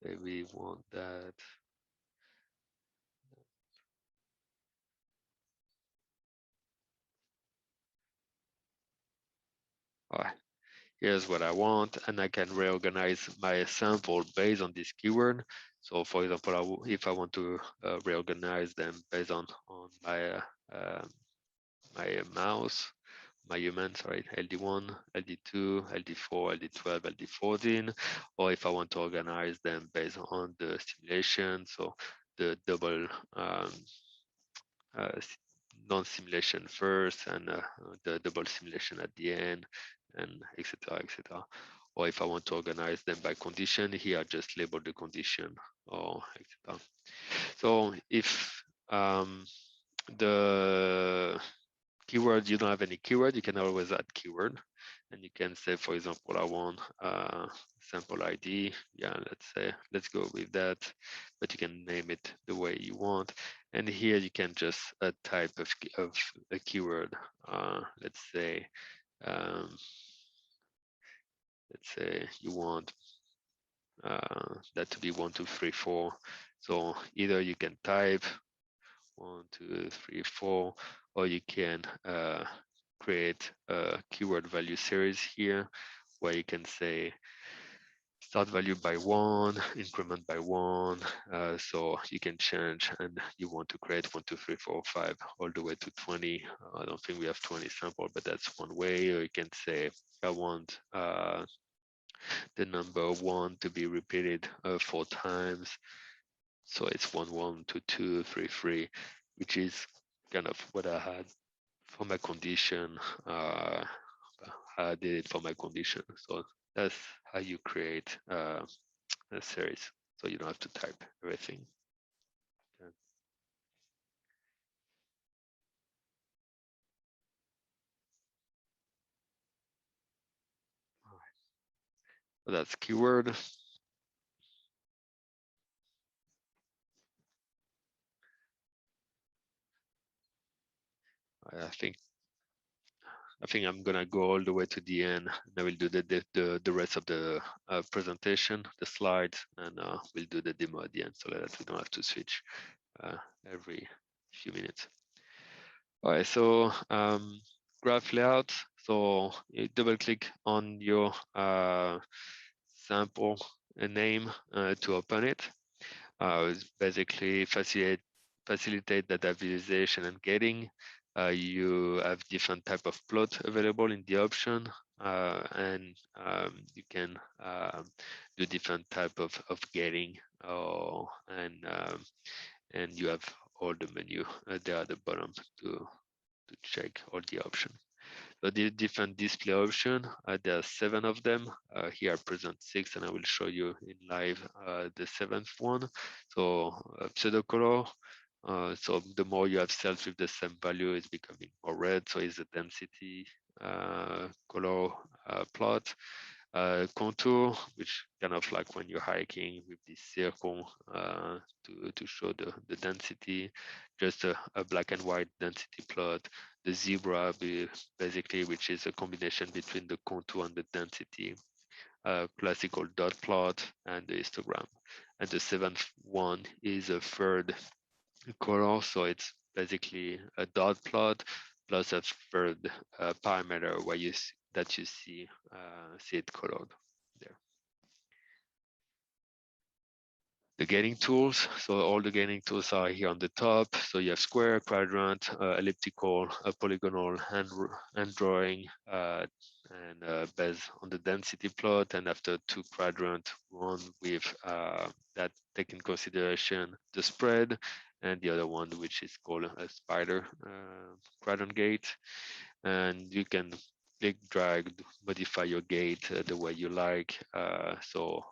say we want that. All right, here's what I want, and I can reorganize my sample based on this keyword. So for example, if I want to reorganize them based on my mouse, my human, sorry, LD1, LD2, LD4, LD12, LD14, or if I want to organize them based on the simulation, so the double uh, non-simulation first and the double simulation at the end, and etc. etc. Or if I want to organize them by condition, here I just label the condition or etc. So if the keyword, you don't have any keyword, you can always add keyword. And you can say, for example, I want sample ID. Yeah, let's go with that, but you can name it the way you want. And here you can just type of a keyword. Um, let's say you want that to be 1, 2, 3, 4. So either you can type 1, 2, 3, 4, or you can create a keyword value series here where you can say start value by 1, increment by 1. So you can change, and you want to create 1, 2, 3, 4, 5 all the way to 20. I don't think we have 20 sample, but that's one way. Or you can say I want the number 1 to be repeated 4 times. So it's 1, 1, 2, 2, 3, 3, which is kind of what I had for my condition. I did it for my condition. So that's how you create a series. So you don't have to type everything. Okay. All right. So that's keyword. I think I'm gonna go all the way to the end, and I will do the rest of the presentation, the slides, and we'll do the demo at the end, so that we don't have to switch uh, every few minutes. All right, so graph layout. So you double click on your sample name to open it. Basically facilitate data visualization and getting. You have different type of plot available in the option, and you can do different type of getting, and you have all the menu there at the bottom to check all the options. So the different display option, there are 7 of them. Here I present 6, and I will show you in live the 7th one. So pseudo color. So the more you have cells with the same value, it's becoming more red. So it's a density color plot. Contour, which kind of like when you're hiking with this circle to show the density, just a black and white density plot. The zebra, basically, which is a combination between the contour and the density. Classical dot plot and the histogram. And the 7th one is a third color, so it's basically a dot plot plus a third parameter where that you see it colored there. The gaining tools. So all the gaining tools are here on the top. So you have square, quadrant, elliptical, polygonal, hand drawing, and based on the density plot. And after 2 quadrant, one with that take in consideration the spread, and the other one which is called a spider quadrant gate. And you can click, drag, modify your gate the way you like. So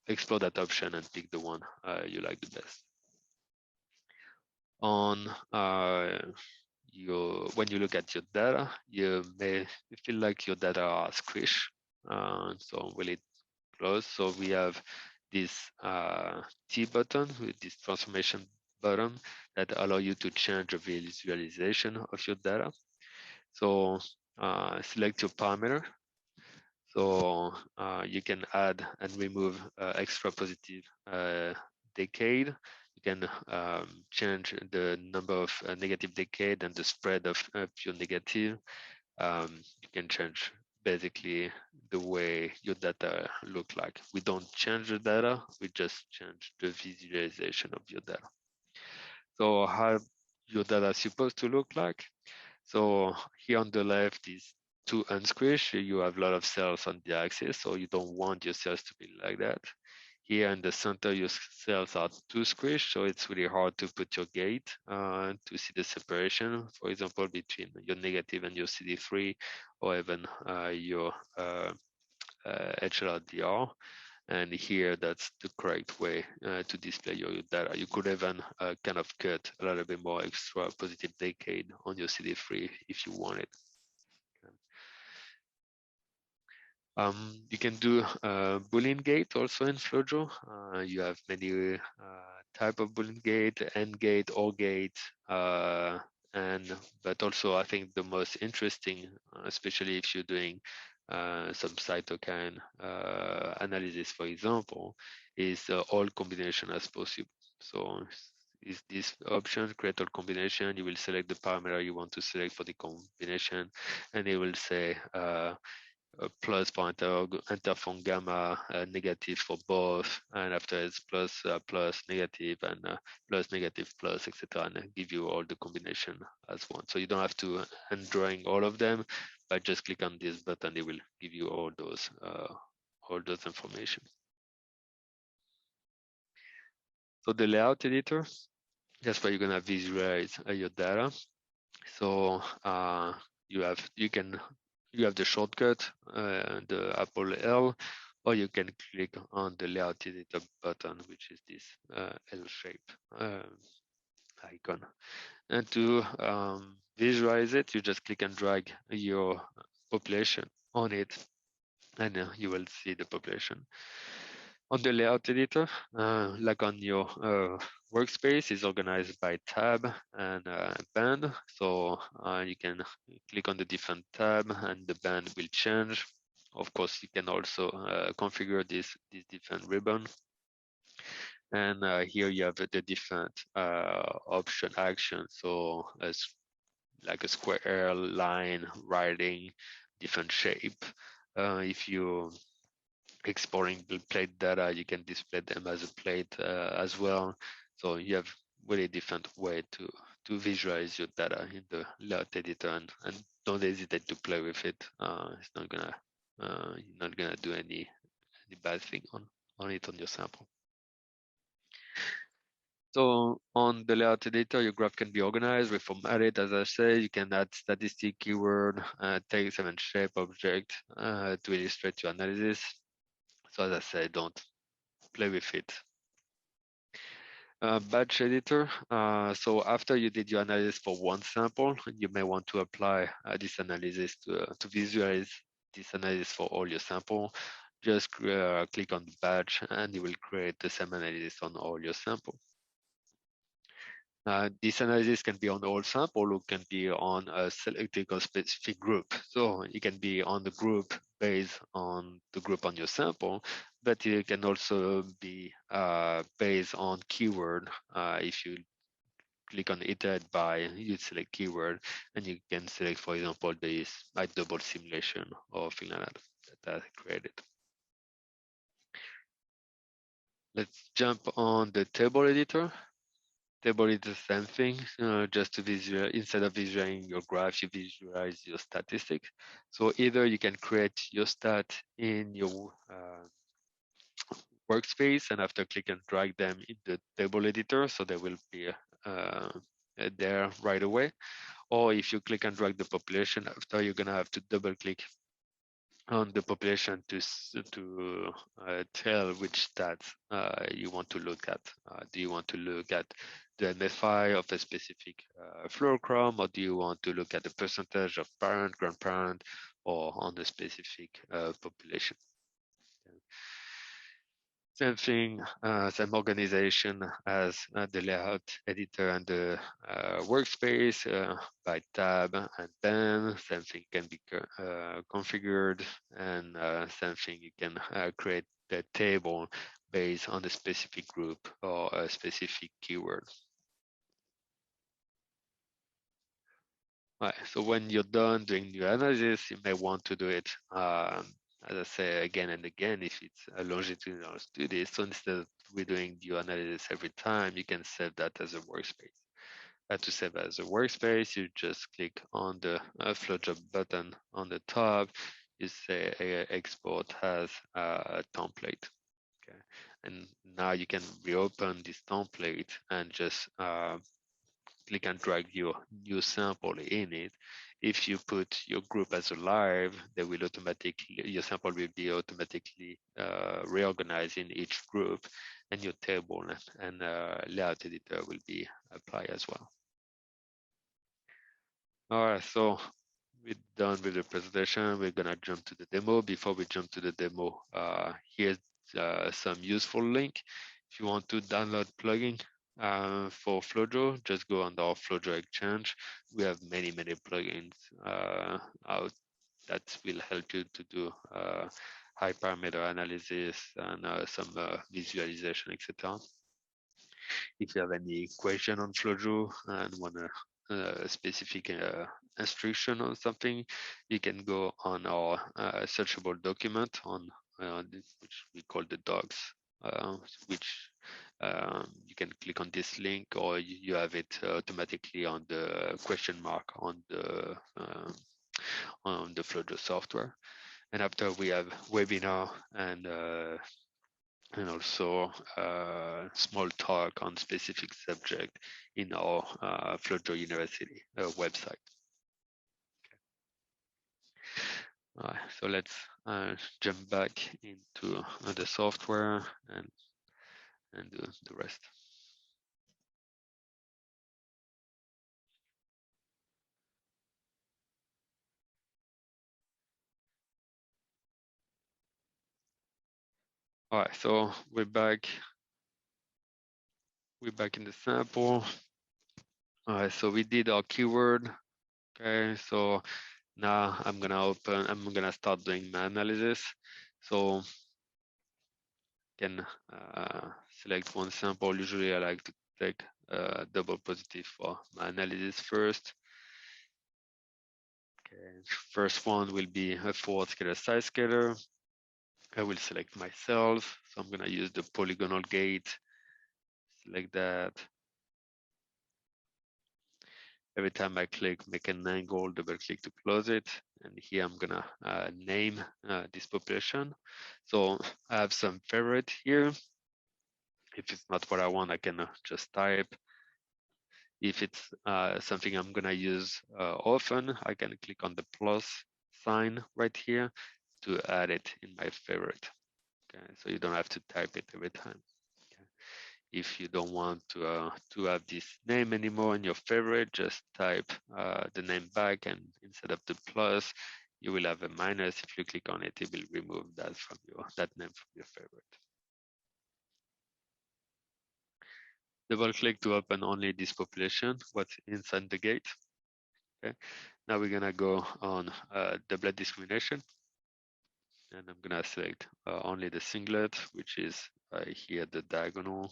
explore that option and pick the one you like the best. On when you look at your data, you may feel like your data are squished. So will it close? So we have this T button with this transformation button that allow you to change the visualization of your data. So select your parameter. So you can add and remove extra positive decade. You can change the number of negative decade and the spread of pure negative. You can change basically the way your data look like. We don't change the data, we just change the visualization of your data. So how your data is supposed to look like? So here on the left is two unsquished. You have a lot of cells on the axis, so you don't want your cells to be like that. Here in the center, your cells are too squished, so it's really hard to put your gate to see the separation, for example, between your negative and your CD3, or even your HLR-DR. And here, that's the correct way to display your data. You could even kind of cut a little bit more extra positive decade on your CD3 if you wanted. You can do Boolean gate also in FlowJo. You have many type of Boolean gate, AND gate, OR gate, but also I think the most interesting, especially if you're doing some cytokine analysis, for example, is all combination as possible. So is this option, create all combination, you will select the parameter you want to select for the combination, and it will say plus for interferon gamma, negative for both, and after it's plus, plus, negative, and plus, negative, plus, etc., and give you all the combination as one. So you don't have to drawing all of them, but just click on this button, it will give you all those information. So the layout editor, that's where you're gonna visualize your data. So you have the shortcut, the Apple L, or you can click on the layout editor button, which is this L shape icon. And to visualize it, you just click and drag your population on it, and you will see the population. On the layout editor, like on your workspace, is organized by tab and band. So you can click on the different tab and the band will change. Of course, you can also configure this different ribbon. And here you have the different option action. So as like a square, line, writing, different shape. If you exporting the plate data, you can display them as a plate as well. So you have really different way to visualize your data in the layout editor, and don't hesitate to play with it. It's not gonna you're not gonna do any bad thing on it on your sample. So on the layout editor, your graph can be organized, reformatted, as I said. You can add statistic, keyword, text, and shape object to illustrate your analysis. So as I said, don't play with it. Batch editor. So after you did your analysis for one sample, you may want to apply this analysis to visualize this analysis for all your sample. Just click on the batch and you will create the same analysis on all your sample. This analysis can be on all sample or can be on a selected or specific group. So it can be on the group based on the group on your sample, but it can also be based on keyword. If you click on iterate by, you select keyword, and you can select, for example, this like double simulation or thing like that I created. Let's jump on the table editor. Table is the same thing, just to visualize, instead of visualizing your graph, you visualize your statistics. So either you can create your stat in your workspace and after click and drag them in the table editor, so they will be there right away. Or if you click and drag the population, after you're gonna have to double click on the population to tell which stats you want to look at. Do you want to look at the MFI of a specific fluorochrome, or do you want to look at the percentage of parent, grandparent, or on a specific population? Same thing, same organization as the layout editor and the workspace by tab and then same thing can be configured, and same thing you can create the table based on a specific group or a specific keyword. Right. So when you're done doing your analysis, you may want to do it, as I say, again and again, if it's a longitudinal study. So instead of redoing your analysis every time, you can save that as a workspace. To save as a workspace, you just click on the FlowJo button on the top. You say export as a template. Okay. And now you can reopen this template and just click and drag your new sample in it. If you put your group as a live, they will automatically, your sample will be automatically reorganized in each group, and your table and layout editor will be applied as well. All right, so we're done with the presentation. We're gonna jump to the demo. Before we jump to the demo, here's some useful link. If you want to download plugin for FlowJo, just go on our FlowJo Exchange. We have many plugins out that will help you to do high parameter analysis and some visualization, etc. If you have any question on FlowJo and want a specific instruction or something, you can go on our searchable document on this, which we call the docs, which you can click on this link, or you have it automatically on the question mark on the FlowJo software. And after we have webinar and also small talk on specific subject in our FlowJo University website. Okay. So let's jump back into the software and do the rest. All right, so we're back. We're back in the sample. All right, so we did our keyword. Okay, so now I'm gonna start doing my analysis. So can select one sample. Usually I like to take double positive for my analysis first. Okay, first one will be a forward scalar size scalar. I will select my cells. So I'm gonna use the polygonal gate, select that. Every time I click, make an angle, double click to close it. And here I'm gonna name this population. So I have some favorite here. If it's not what I want, I can just type. If it's something I'm gonna use often, I can click on the plus sign right here to add it in my favorite. Okay, so you don't have to type it every time. Okay. If you don't want to have this name anymore in your favorite, just type the name back, and instead of the plus, you will have a minus. If you click on it, it will remove that from that name from your favorite. Double click to open only this population, what's inside the gate. Okay. Now we're gonna go on doublet discrimination, and I'm gonna select only the singlet, which is here the diagonal.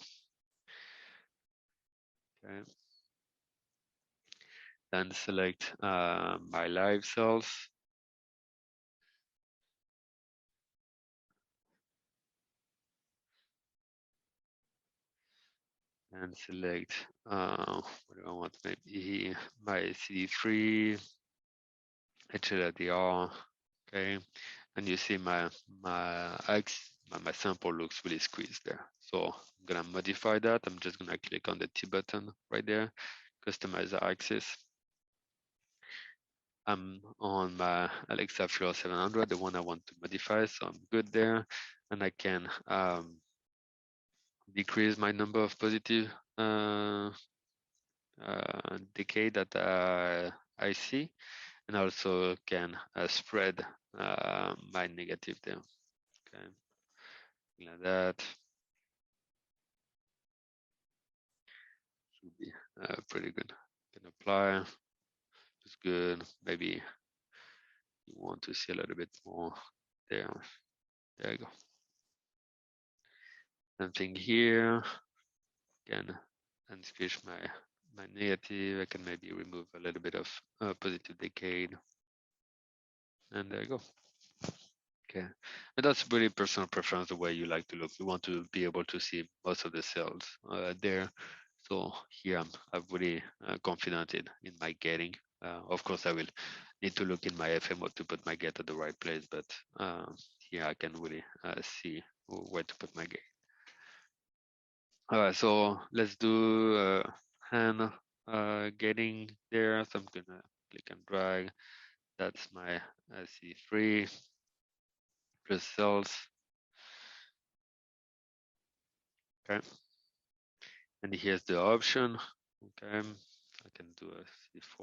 Okay. Then select my live cells. And select what do I want? Maybe my CD3, HLDR. Okay, and you see my sample looks really squeezed there. So I'm gonna modify that. I'm just gonna click on the T button right there, customize the axis. I'm on my Alexa Flow 700, the one I want to modify, so I'm good there, and I can decrease my number of positive decay that I see, and also can spread my negative there. Okay, like that. should be pretty good. Can apply. It's good. Maybe you want to see a little bit more there. There you go. Something here. Can unsquish my negative. I can maybe remove a little bit of positive decay. And there you go. Okay, and that's really personal preference, the way you like to look. You want to be able to see most of the cells there. So here I'm really confident in my getting. Of course, I will need to look in my FMO to put my gate at the right place, but here I can really see where to put my gate. All right, so let's do hand getting there. So I'm gonna click and drag. That's my C3 plus cells. Okay, and here's the option. Okay, I can do a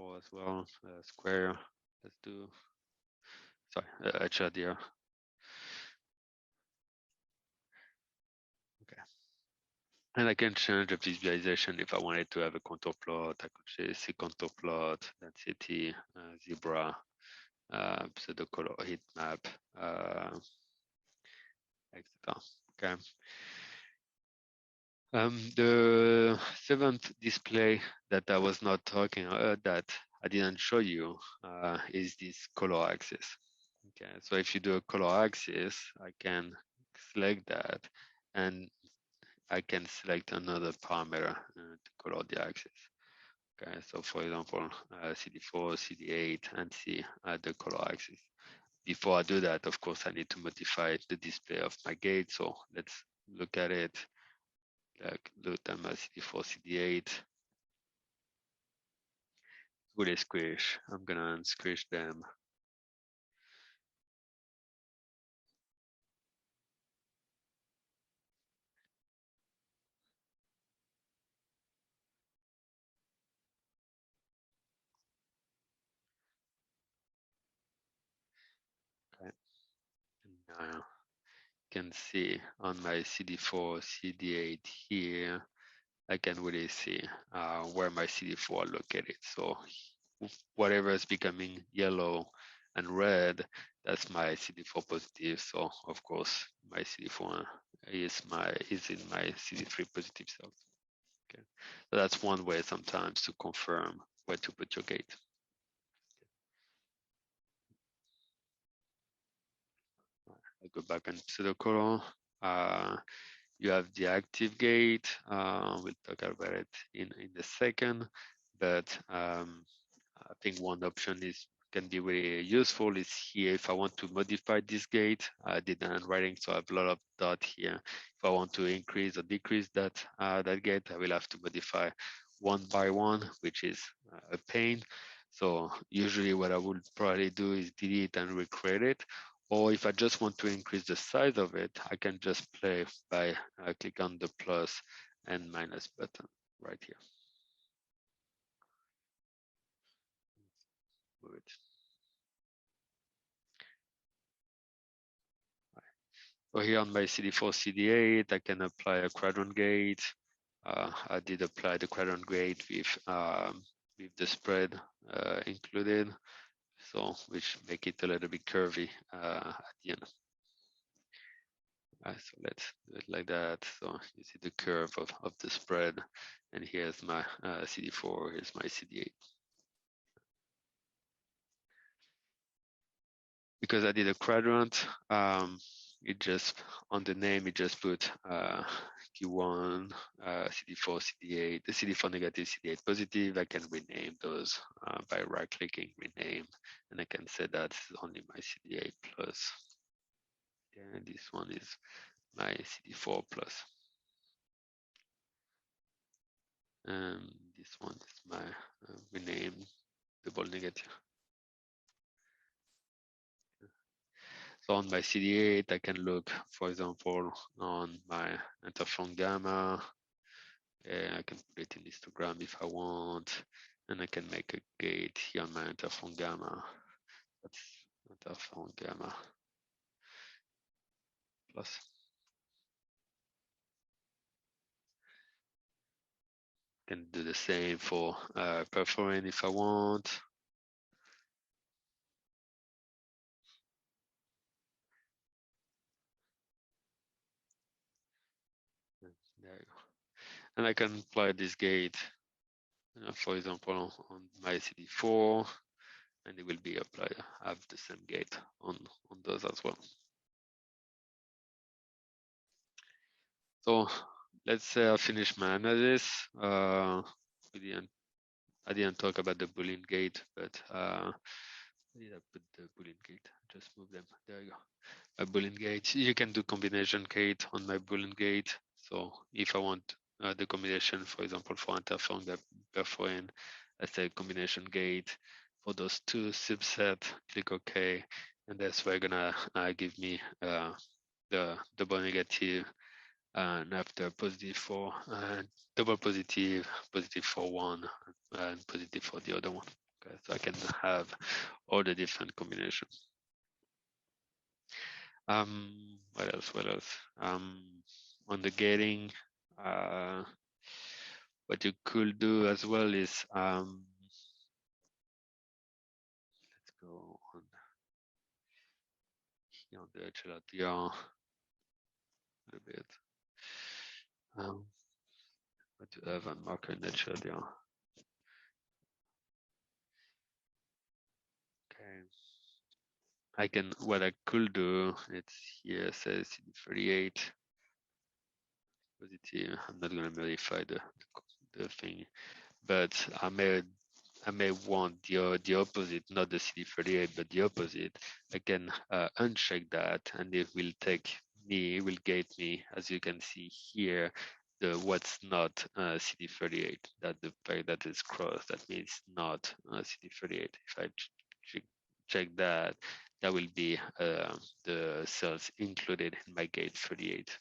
C4 as well, square. Let's do, sorry, HRDR. Okay, and I can change the visualization if I wanted to have a contour plot. I could see contour plot, density, zebra, pseudo color heat map, etc. Okay. The seventh display that I was not talking that I didn't show you is this color axis. Okay, so if you do a color axis, I can select that, and I can select another parameter to color the axis. Okay, so for example, CD4, CD8, and see the color axis. Before I do that, of course, I need to modify the display of my gate. So let's look at it. Like look at my CD4, CD8. Really squish. I'm gonna unsquish them. Okay. And now you can see on my CD4, CD8 here, I can really see where my CD4 are located. So whatever is becoming yellow and red, that's my CD4 positive. So of course my CD4 is in my CD3 positive cells. Okay, so that's one way sometimes to confirm where to put your gate. I go back into the color. You have the active gate. We'll talk about it in a second, but I think one option can be really useful is here. If I want to modify this gate, I did the handwriting, so I have a lot of dot here. If I want to increase or decrease that gate, I will have to modify one by one, which is a pain. So usually what I would probably do is delete and recreate it. Or if I just want to increase the size of it, I can just play by click on the plus and minus button right here. Move it. So here on my CD4, CD8, I can apply a quadrant gate. I did apply the quadrant gate with the spread included, so which make it a little bit curvy at the end. So let's do it like that. So you see the curve of the spread, and here's my CD4, here's my CD8. Because I did a quadrant, it just on the name it just put Q1, CD4, CD8, the CD4 negative, CD8 positive. I can rename those by right clicking, rename, and I can say that's only my CD8 plus. And this one is my CD4 plus. And this one is my rename double negative. So on my CD8, I can look, for example, on my interferon gamma. I can put it in histogram if I want, and I can make a gate here on my interferon gamma. That's interferon gamma plus. Can do the same for perforin if I want. There you go. And I can apply this gate, for example, on my CD4, and it will be applied, have the same gate on those as well. So let's say I finish my analysis. I didn't talk about the Boolean gate, but did I put the Boolean gate? Just move them. There you go. A Boolean gate. You can do combination gate on my Boolean gate. So if I want the combination, for example, for interfering the perforin, I say combination gate for those two subset. Click OK, and that's where gonna give me the double negative, and after positive for double positive, positive for one, and positive for the other one. Okay, so I can have all the different combinations. What else? What else? On the gating, what you could do as well is let's go on here on the HLRTR a little bit. What to have a marker in HLRTR. Okay. I can, what I could do, it's here, says CD38 positive. I'm not going to modify the thing, but I may want the opposite, not the CD38, but the opposite. I can uncheck that, and it will gate me, as you can see here, the what's not CD38. That the fact that is crossed, that means not CD38. If I check that, that will be the cells included in my gate 38.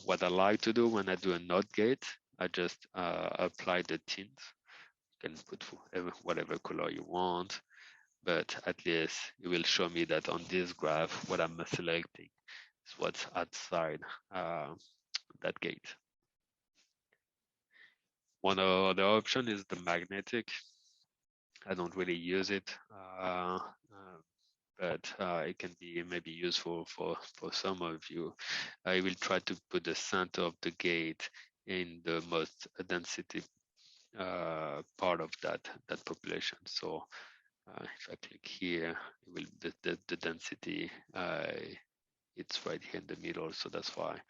What I like to do when I do a NOT gate, I just apply the tint. You can put whatever color you want, but at least it will show me that on this graph, what I'm selecting is what's outside that gate. One other option is the magnetic. I don't really use it, but it can be maybe useful for some of you. I will try to put the center of the gate in the most density part of that population. So if I click here, it will the density it's right here in the middle. So that's why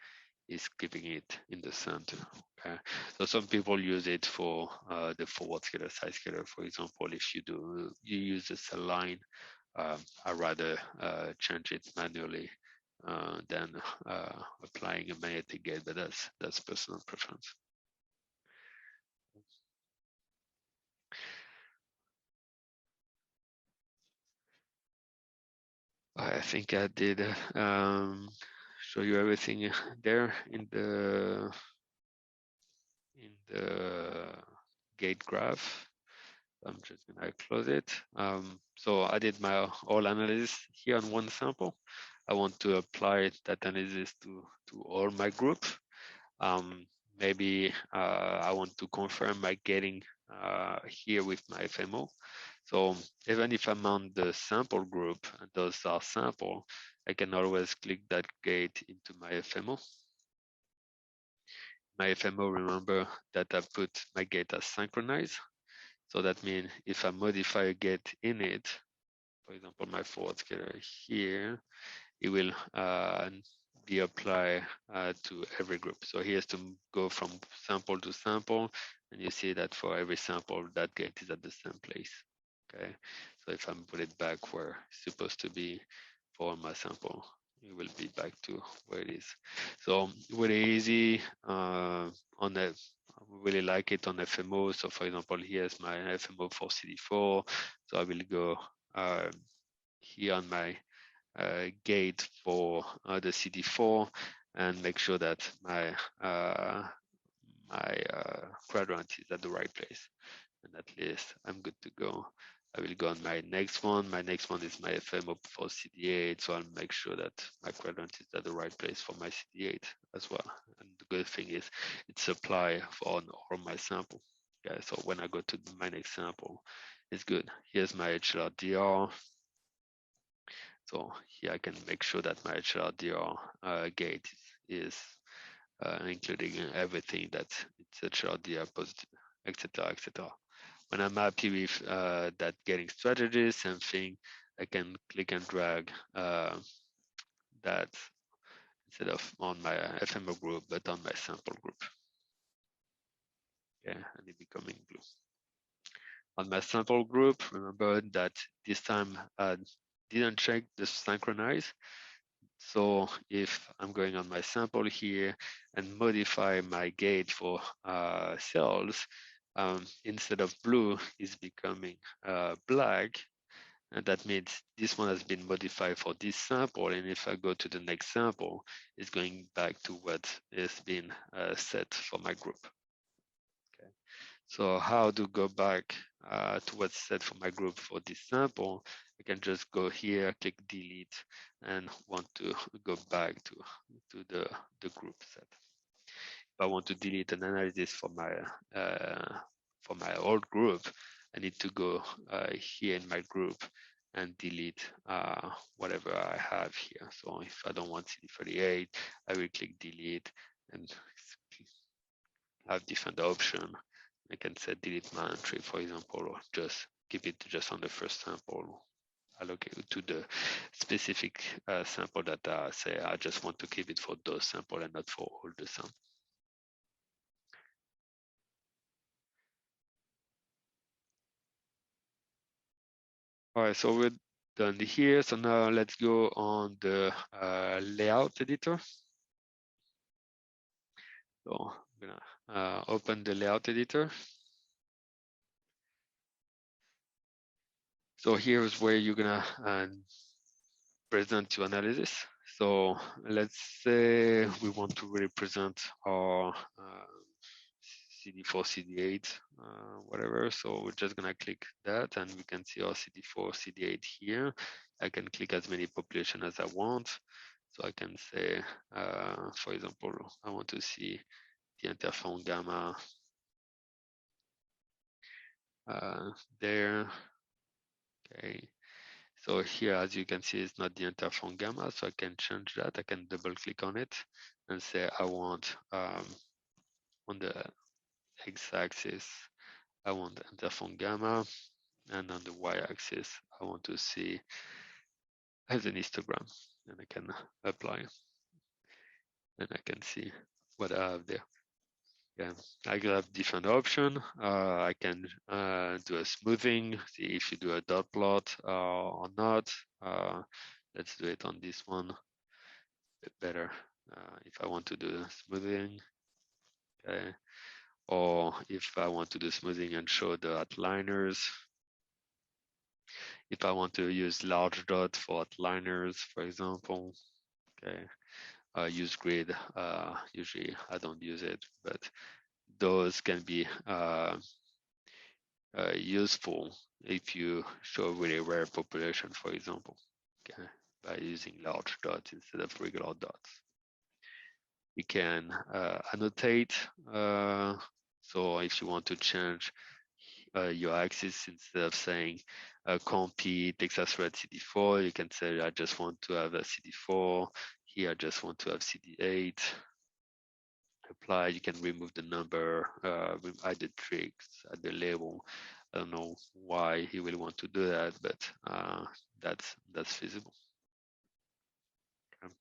it's keeping it in the center. Okay. So some people use it for the forward scalar, side scalar. For example, if you use a cell line, I rather change it manually than applying a magnetic gate, but that's personal preference. I think I did show you everything there in the gate graph. I'm just gonna close it. So I did my whole analysis here on one sample. I want to apply that analysis to all my group. Maybe I want to confirm my gating here with my FMO. So even if I'm on the sample group and those are sample, I can always click that gate into my FMO. My FMO, remember that I put my gate as synchronized. So that means if I modify a gate in it, for example, my forward scalar here, it will be applied to every group. So he has to go from sample to sample, and you see that for every sample, that gate is at the same place. Okay, so if I put it back where it's supposed to be for my sample, it will be back to where it is. So really easy on the. I really like it on FMO. So for example, here's my FMO for CD4. So I will go here on my gate for the CD4 and make sure that my quadrant is at the right place, and at least I'm good to go. I will go on my next one. My next one is my FMO for CD8, so I'll make sure that my quadrant is at the right place for my CD8 as well. And the good thing is it's apply on all my sample. Okay, so when I go to my next sample, it's good. Here's my HLR-DR. So here I can make sure that my HLR-DR gate is including everything that it's HLR-DR positive, etc., etc. When I'm happy with that getting strategy, same thing, I can click and drag that instead of on my FMO group, but on my sample group. Okay, and it becoming blue. On my sample group, remember that this time I didn't check the synchronize. So if I'm going on my sample here and modify my gate for cells, instead of blue, is becoming black. And that means this one has been modified for this sample. And if I go to the next sample, it's going back to what has been set for my group. Okay. So how to go back to what's set for my group for this sample? I can just go here, click delete, and want to go back to the group set. If I want to delete an analysis for my old group, I need to go here in my group and delete whatever I have here. So if I don't want CD38, I will click delete and have different option. I can set delete my entry, for example, or just keep it just on the first sample, allocate it to the specific sample that I say I just want to keep it for those sample and not for all the sample. All right, so we're done here. So now let's go on the layout editor. So I'm gonna open the layout editor. So here's where you're gonna present your analysis. So let's say we want to really present our CD4, CD8, whatever. So we're just gonna click that and we can see our CD4, CD8 here. I can click as many population as I want. So I can say, for example, I want to see the interferon gamma there. Okay. So here, as you can see, it's not the interferon gamma, so I can change that. I can double click on it and say I want on the x-axis, I want interferon gamma, and on the y-axis, I want to see as an histogram, and I can apply, and I can see what I have there. Yeah, I can have different option. I can do a smoothing, see if you do a dot plot or not. Let's do it on this one, a bit better. If I want to do smoothing, okay, or if I want to do smoothing and show the outliners. If I want to use large dot for outliners, for example, okay, use grid. Usually I don't use it, but those can be useful if you show really rare population, for example, okay, by using large dots instead of regular dots. You can annotate. So if you want to change your axis, instead of saying compy Texas Red CD4, you can say I just want to have a CD4. Here I just want to have CD8. Apply, you can remove the number, add the tricks, add the label. I don't know why he will want to do that, but that's feasible. Okay.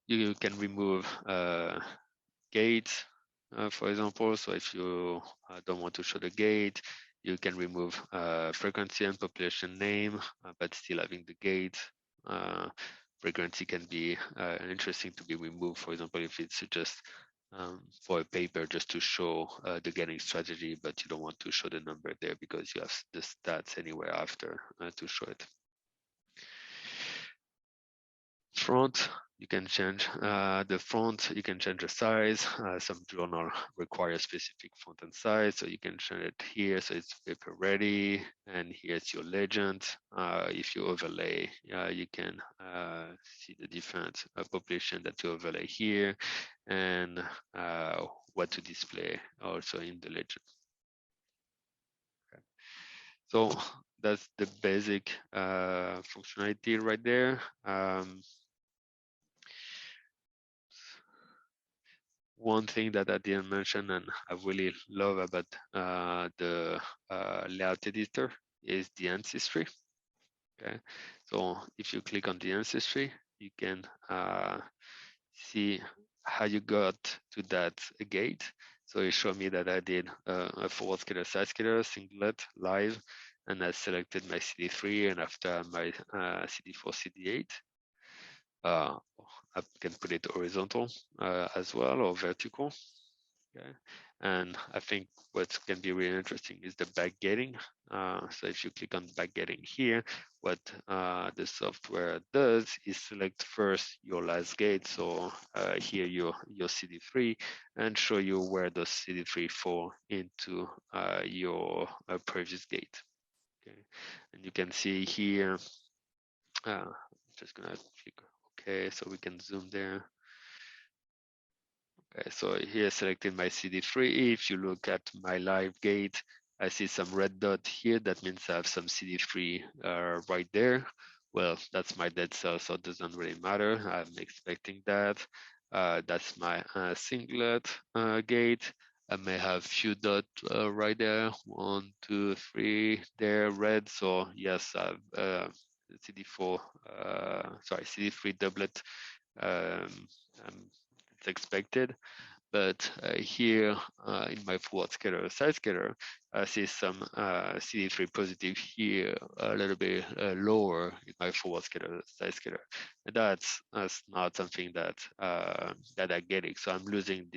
You can remove gates, for example. So if you don't want to show the gate, you can remove frequency and population name, but still having the gate. Frequency can be interesting to be removed. For example, if it's just for a paper just to show the getting strategy, but you don't want to show the number there because you have the stats anywhere after to show it. Front, You can change the font, you can change the size. Some journal require a specific font and size, so you can change it here so it's paper ready. And here's your legend. If you overlay, you can see the different population that you overlay here and what to display also in the legend. Okay. So that's the basic functionality right there. One thing that I didn't mention and I really love about the layout editor is the ancestry. Okay, so if you click on the ancestry, you can see how you got to that gate. So it showed me that I did a forward scalar, side scalar, singlet, live, and I selected my CD3 and after my CD4, CD8. I can put it horizontal as well or vertical. Okay, and I think what can be really interesting is the backgating. So if you click on backgating here, what the software does is select first your last gate. So here your CD3 and show you where those CD3 fall into your previous gate. Okay, and you can see here. Just gonna click OK, so we can zoom there. Okay, so here selected my CD3. If you look at my live gate, I see some red dot here. That means I have some CD3 right there. Well, that's my dead cell, so it doesn't really matter. I'm expecting that. That's my singlet gate. I may have few dots right there. 1, 2, 3 there, red. So yes, I have CD4, sorry, CD3 doublet. Um, it's expected. But here in my forward scalar, side scalar, I see some CD3 positive here, a little bit lower in my forward scalar, side scalar. And that's not something that that I'm getting. So I'm losing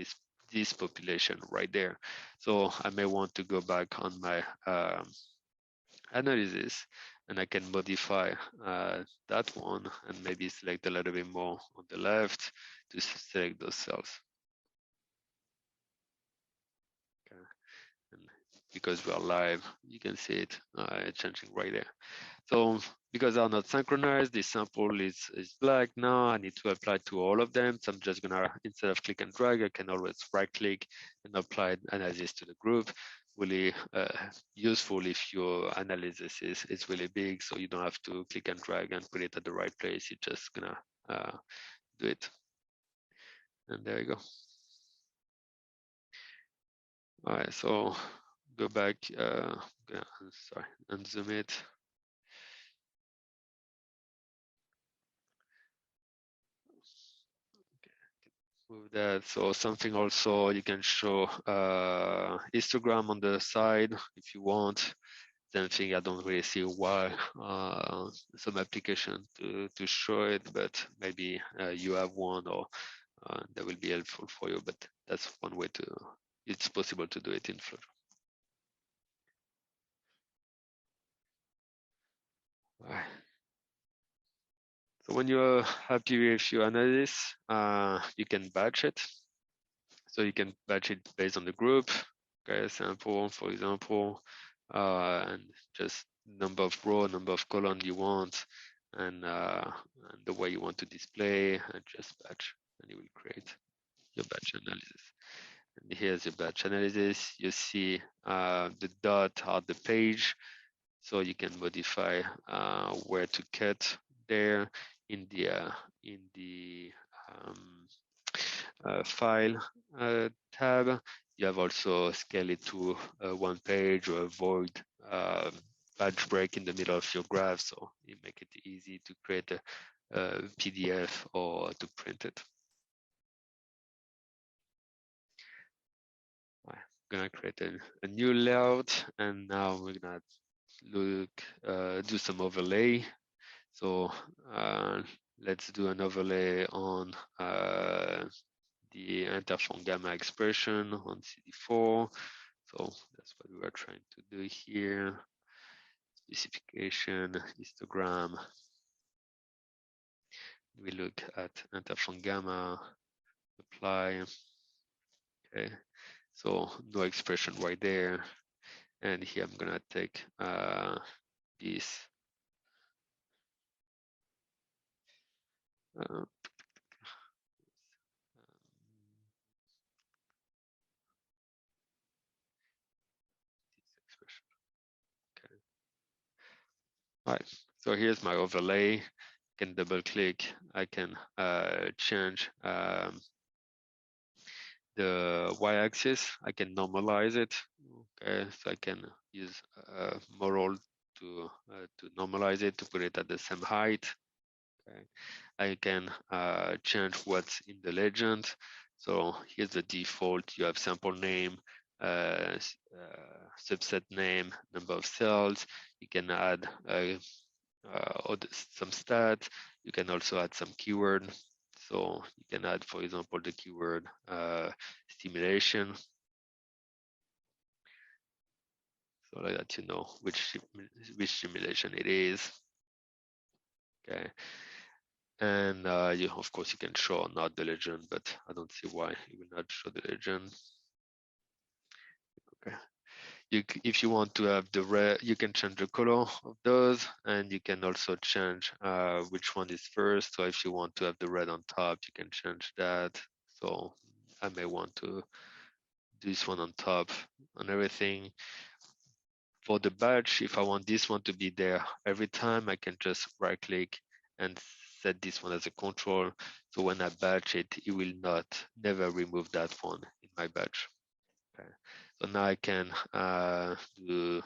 this population right there. So I may want to go back on my analysis and I can modify that one and maybe select a little bit more on the left to select those cells. Okay. And because we are live, you can see it changing right there. So because they are not synchronized, this sample is black now. I need to apply to all of them. So I'm just gonna, instead of click and drag, I can always right click and apply analysis to the group. Really useful if your analysis is really big, so you don't have to click and drag and put it at the right place. You're just gonna do it. And there you go. All right, so go back, sorry, unzoom it. Move that. So something also you can show histogram on the side if you want. Same thing, I don't really see why some application to show it, but maybe you have one or that will be helpful for you. But that's one way to, it's possible to do it in FlowJo. All right. So when you're happy with your analysis, you can batch it. So you can batch it based on the group, okay, sample, for example, and just number of row, number of column you want, and the way you want to display, and just batch, and you will create your batch analysis. And here's your batch analysis. You see the dot on the page, so you can modify where to cut there in the file tab. You have also scale it to one page or avoid batch break in the middle of your graph, so you make it easy to create a PDF or to print it. I'm gonna create a new layout, and now we're gonna do some overlay. So let's do an overlay on the interphone gamma expression on CD4. So that's what we are trying to do here. Specification, histogram, we look at interferon gamma, apply. Okay, so no expression right there. And here I'm gonna take this uh, this expression. Okay. All right. So here's my overlay. I can double click. I can change the y-axis. I can normalize it. Okay, so I can use model to normalize it, to put it at the same height. Okay, I can change what's in the legend. So here's the default. You have sample name, subset name, number of cells. You can add some stats. You can also add some keyword. So you can add, for example, the keyword stimulation. So like that, you know which simulation it is. Okay, and you, of course, you can show or not the legend, but I don't see why it will not show the legend. Okay, if you want to have the red, you can change the color of those, and you can also change which one is first. So if you want to have the red on top, you can change that. So I may want to do this one on top and everything. For the batch, if I want this one to be there every time, I can just right click and set this one as a control. So when I batch it, it will never remove that one in my batch. Okay. So now I can do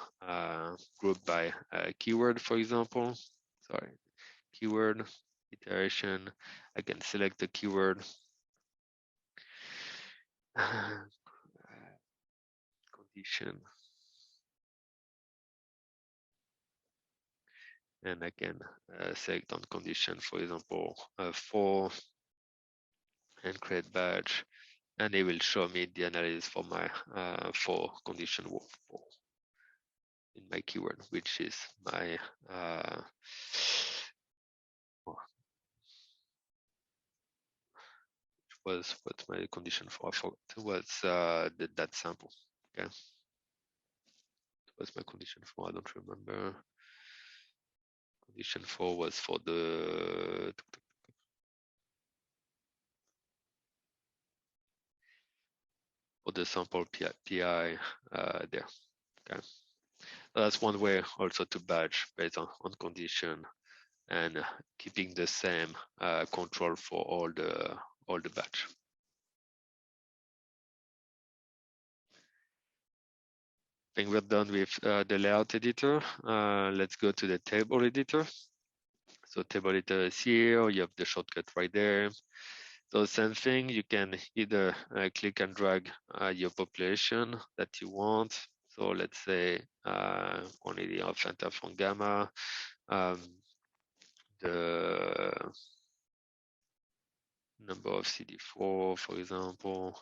group by keyword, for example. Sorry, keyword iteration. I can select the keyword. Condition. And I can select on condition, for example, 4, and create batch, and it will show me the analysis for my for condition 4 in my keyword, which is my was what my condition 4, I forgot, was that sample. Okay, it was my condition 4, I don't remember. Condition 4 was for the sample PI there. Okay, that's one way also to batch based on condition, and keeping the same control for all the batch. I think we're done with the layout editor. Let's go to the table editor. So table editor is here. You have the shortcut right there. So same thing, you can either click and drag your population that you want. So let's say quantity of interferon gamma, the number of CD4, for example,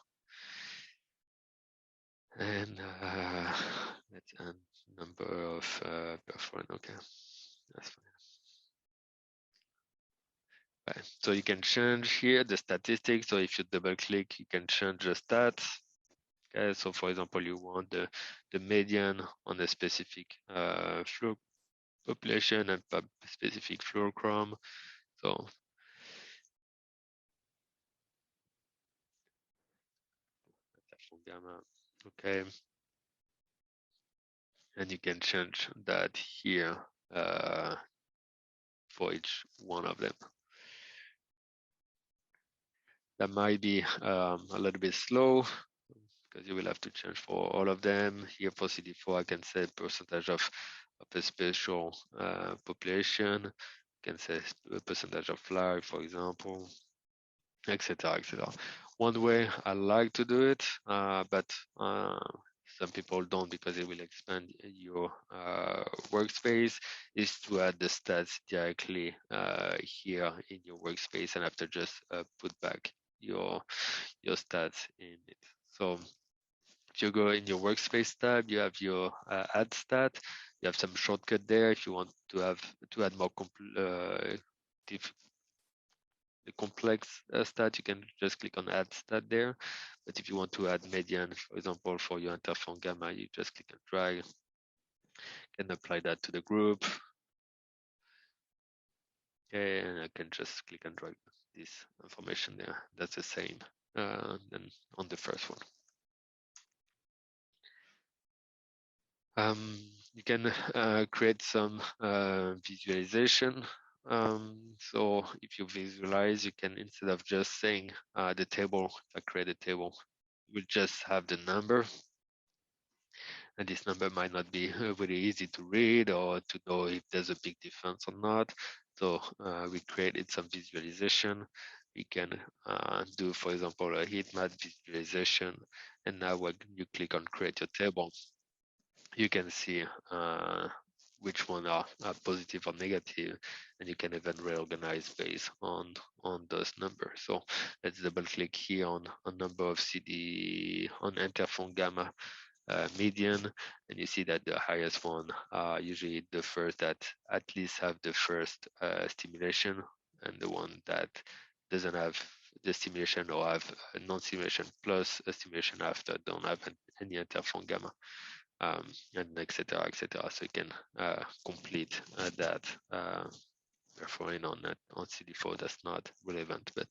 and let's add number of perforant. Okay, that's fine. Right. So you can change here the statistics. So if you double click, you can change the stats. Okay, so for example, you want the median on a specific flow population and specific fluorochrome. So gamma, okay, and you can change that here for each one of them. That might be a little bit slow because you will have to change for all of them. Here for CD4, I can say percentage of a special population. I can say a percentage of flag, for example, etc., etc. One way I like to do it, but some people don't because it will expand your workspace, is to add the stats directly here in your workspace, and after just put back your stats in it. So if you go in your workspace tab, you have your add stat. You have some shortcut there if you want to add more the complex stat, you can just click on add stat there. But if you want to add median, for example, for your interferon gamma, you just click and drag and apply that to the group. Okay, and I can just click and drag this information there. That's the same than on the first one. You can create some visualization. So if you visualize, you can, instead of just saying the table, if I create a table, we'll just have the number. And this number might not be very easy to read or to know if there's a big difference or not. So we created some visualization. We can do, for example, a heat map visualization. And now when you click on create your table, you can see which one are positive or negative, and you can even reorganize based on those numbers. So let's double click here on a number of CD on interferon gamma median, and you see that the highest one are usually the first that at least have the first stimulation, and the one that doesn't have the stimulation or have a non-stimulation plus a stimulation after don't have any interferon gamma. And etc. etc. So you can complete that perforing on that on CD4. That's not relevant, but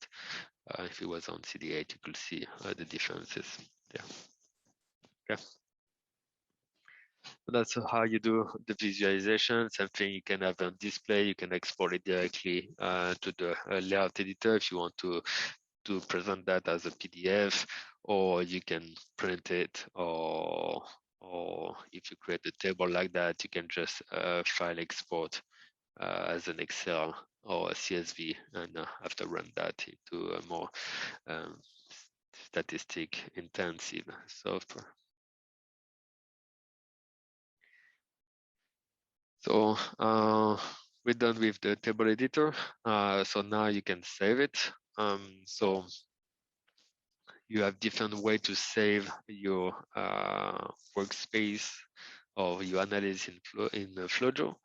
if it was on CD8, you could see the differences there. Okay. So that's how you do the visualization. Same thing you can have on display. You can export it directly to the layout editor if you want to present that as a PDF, or you can print it, or if you create a table like that, you can just file export as an Excel or a CSV, and have to run that into a more statistic intensive software. So we're done with the table editor. So now you can save it. So you have different way to save your workspace or your analysis in FlowJo.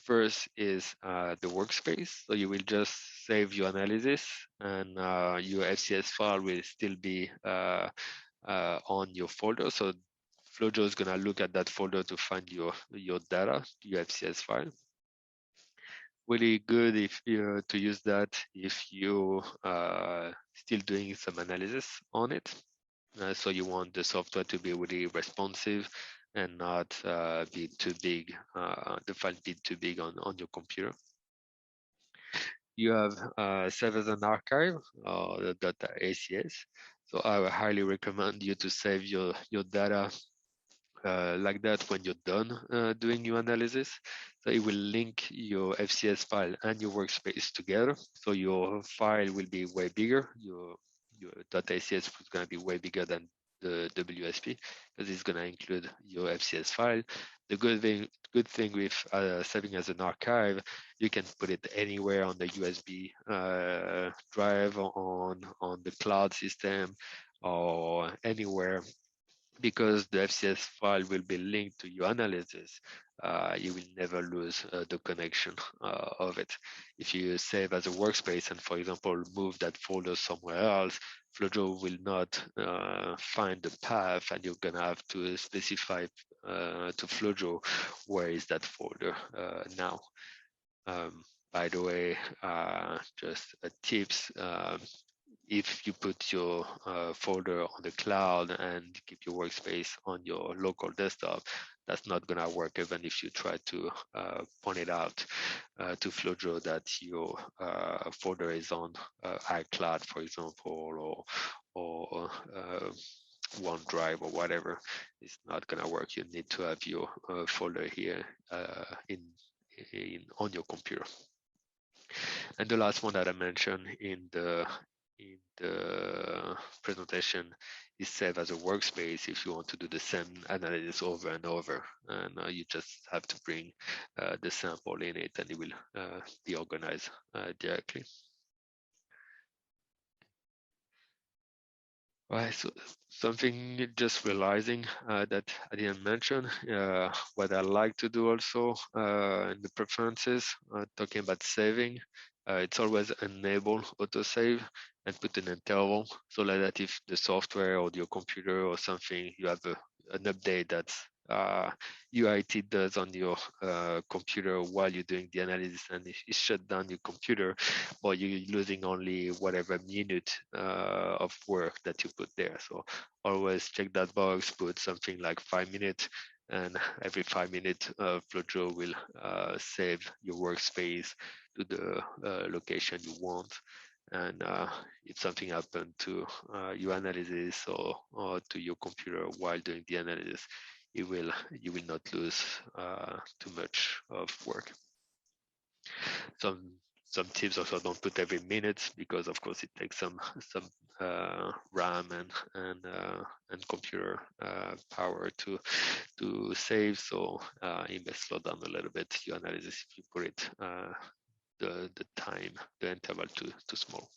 First is the workspace. So you will just save your analysis, and your FCS file will still be on your folder. So FlowJo is gonna look at that folder to find your data, your FCS file. Really good if you to use that if you still doing some analysis on it. So you want the software to be really responsive and not be too big, the file be too big on your computer. You have save as an archive or the .acs. So I would highly recommend you to save your data like that when you're done doing your analysis. So it will link your FCS file and your workspace together. So your file will be way bigger. Your .acs is going to be way bigger than the WSP because it's going to include your FCS file. The good thing with saving as an archive, you can put it anywhere on the USB drive, on the cloud system, or anywhere, because the FCS file will be linked to your analysis. You will never lose the connection of it. If you save as a workspace and, for example, move that folder somewhere else, FlowJo will not find the path, and you're gonna have to specify to FlowJo where is that folder now. By the way, just a tips. If you put your folder on the cloud and keep your workspace on your local desktop, that's not gonna work even if you try to point it out to FlowJo that your folder is on iCloud, for example, or OneDrive or whatever. It's not gonna work. You need to have your folder here on your computer. And the last one that I mentioned in the presentation is save as a workspace if you want to do the same analysis over and over, and you just have to bring the sample in it, and it will be organized directly. Right, so something just realizing that I didn't mention, what I like to do also in the preferences, talking about saving. It's always enable autosave and put an interval so like that if the software or your computer or something, you have an update that UIT does on your computer while you're doing the analysis and it shut down your computer, or you're losing only whatever minute of work that you put there. So always check that box, put something like 5 minutes, and every 5 minutes, FlowJo will save your workspace to the location you want. And if something happened to your analysis or to your computer while doing the analysis, you will not lose too much of work. Some tips also don't put every minute because of course it takes some RAM and computer power to save. So it may slow down a little bit your analysis if you put it the time, the interval too small.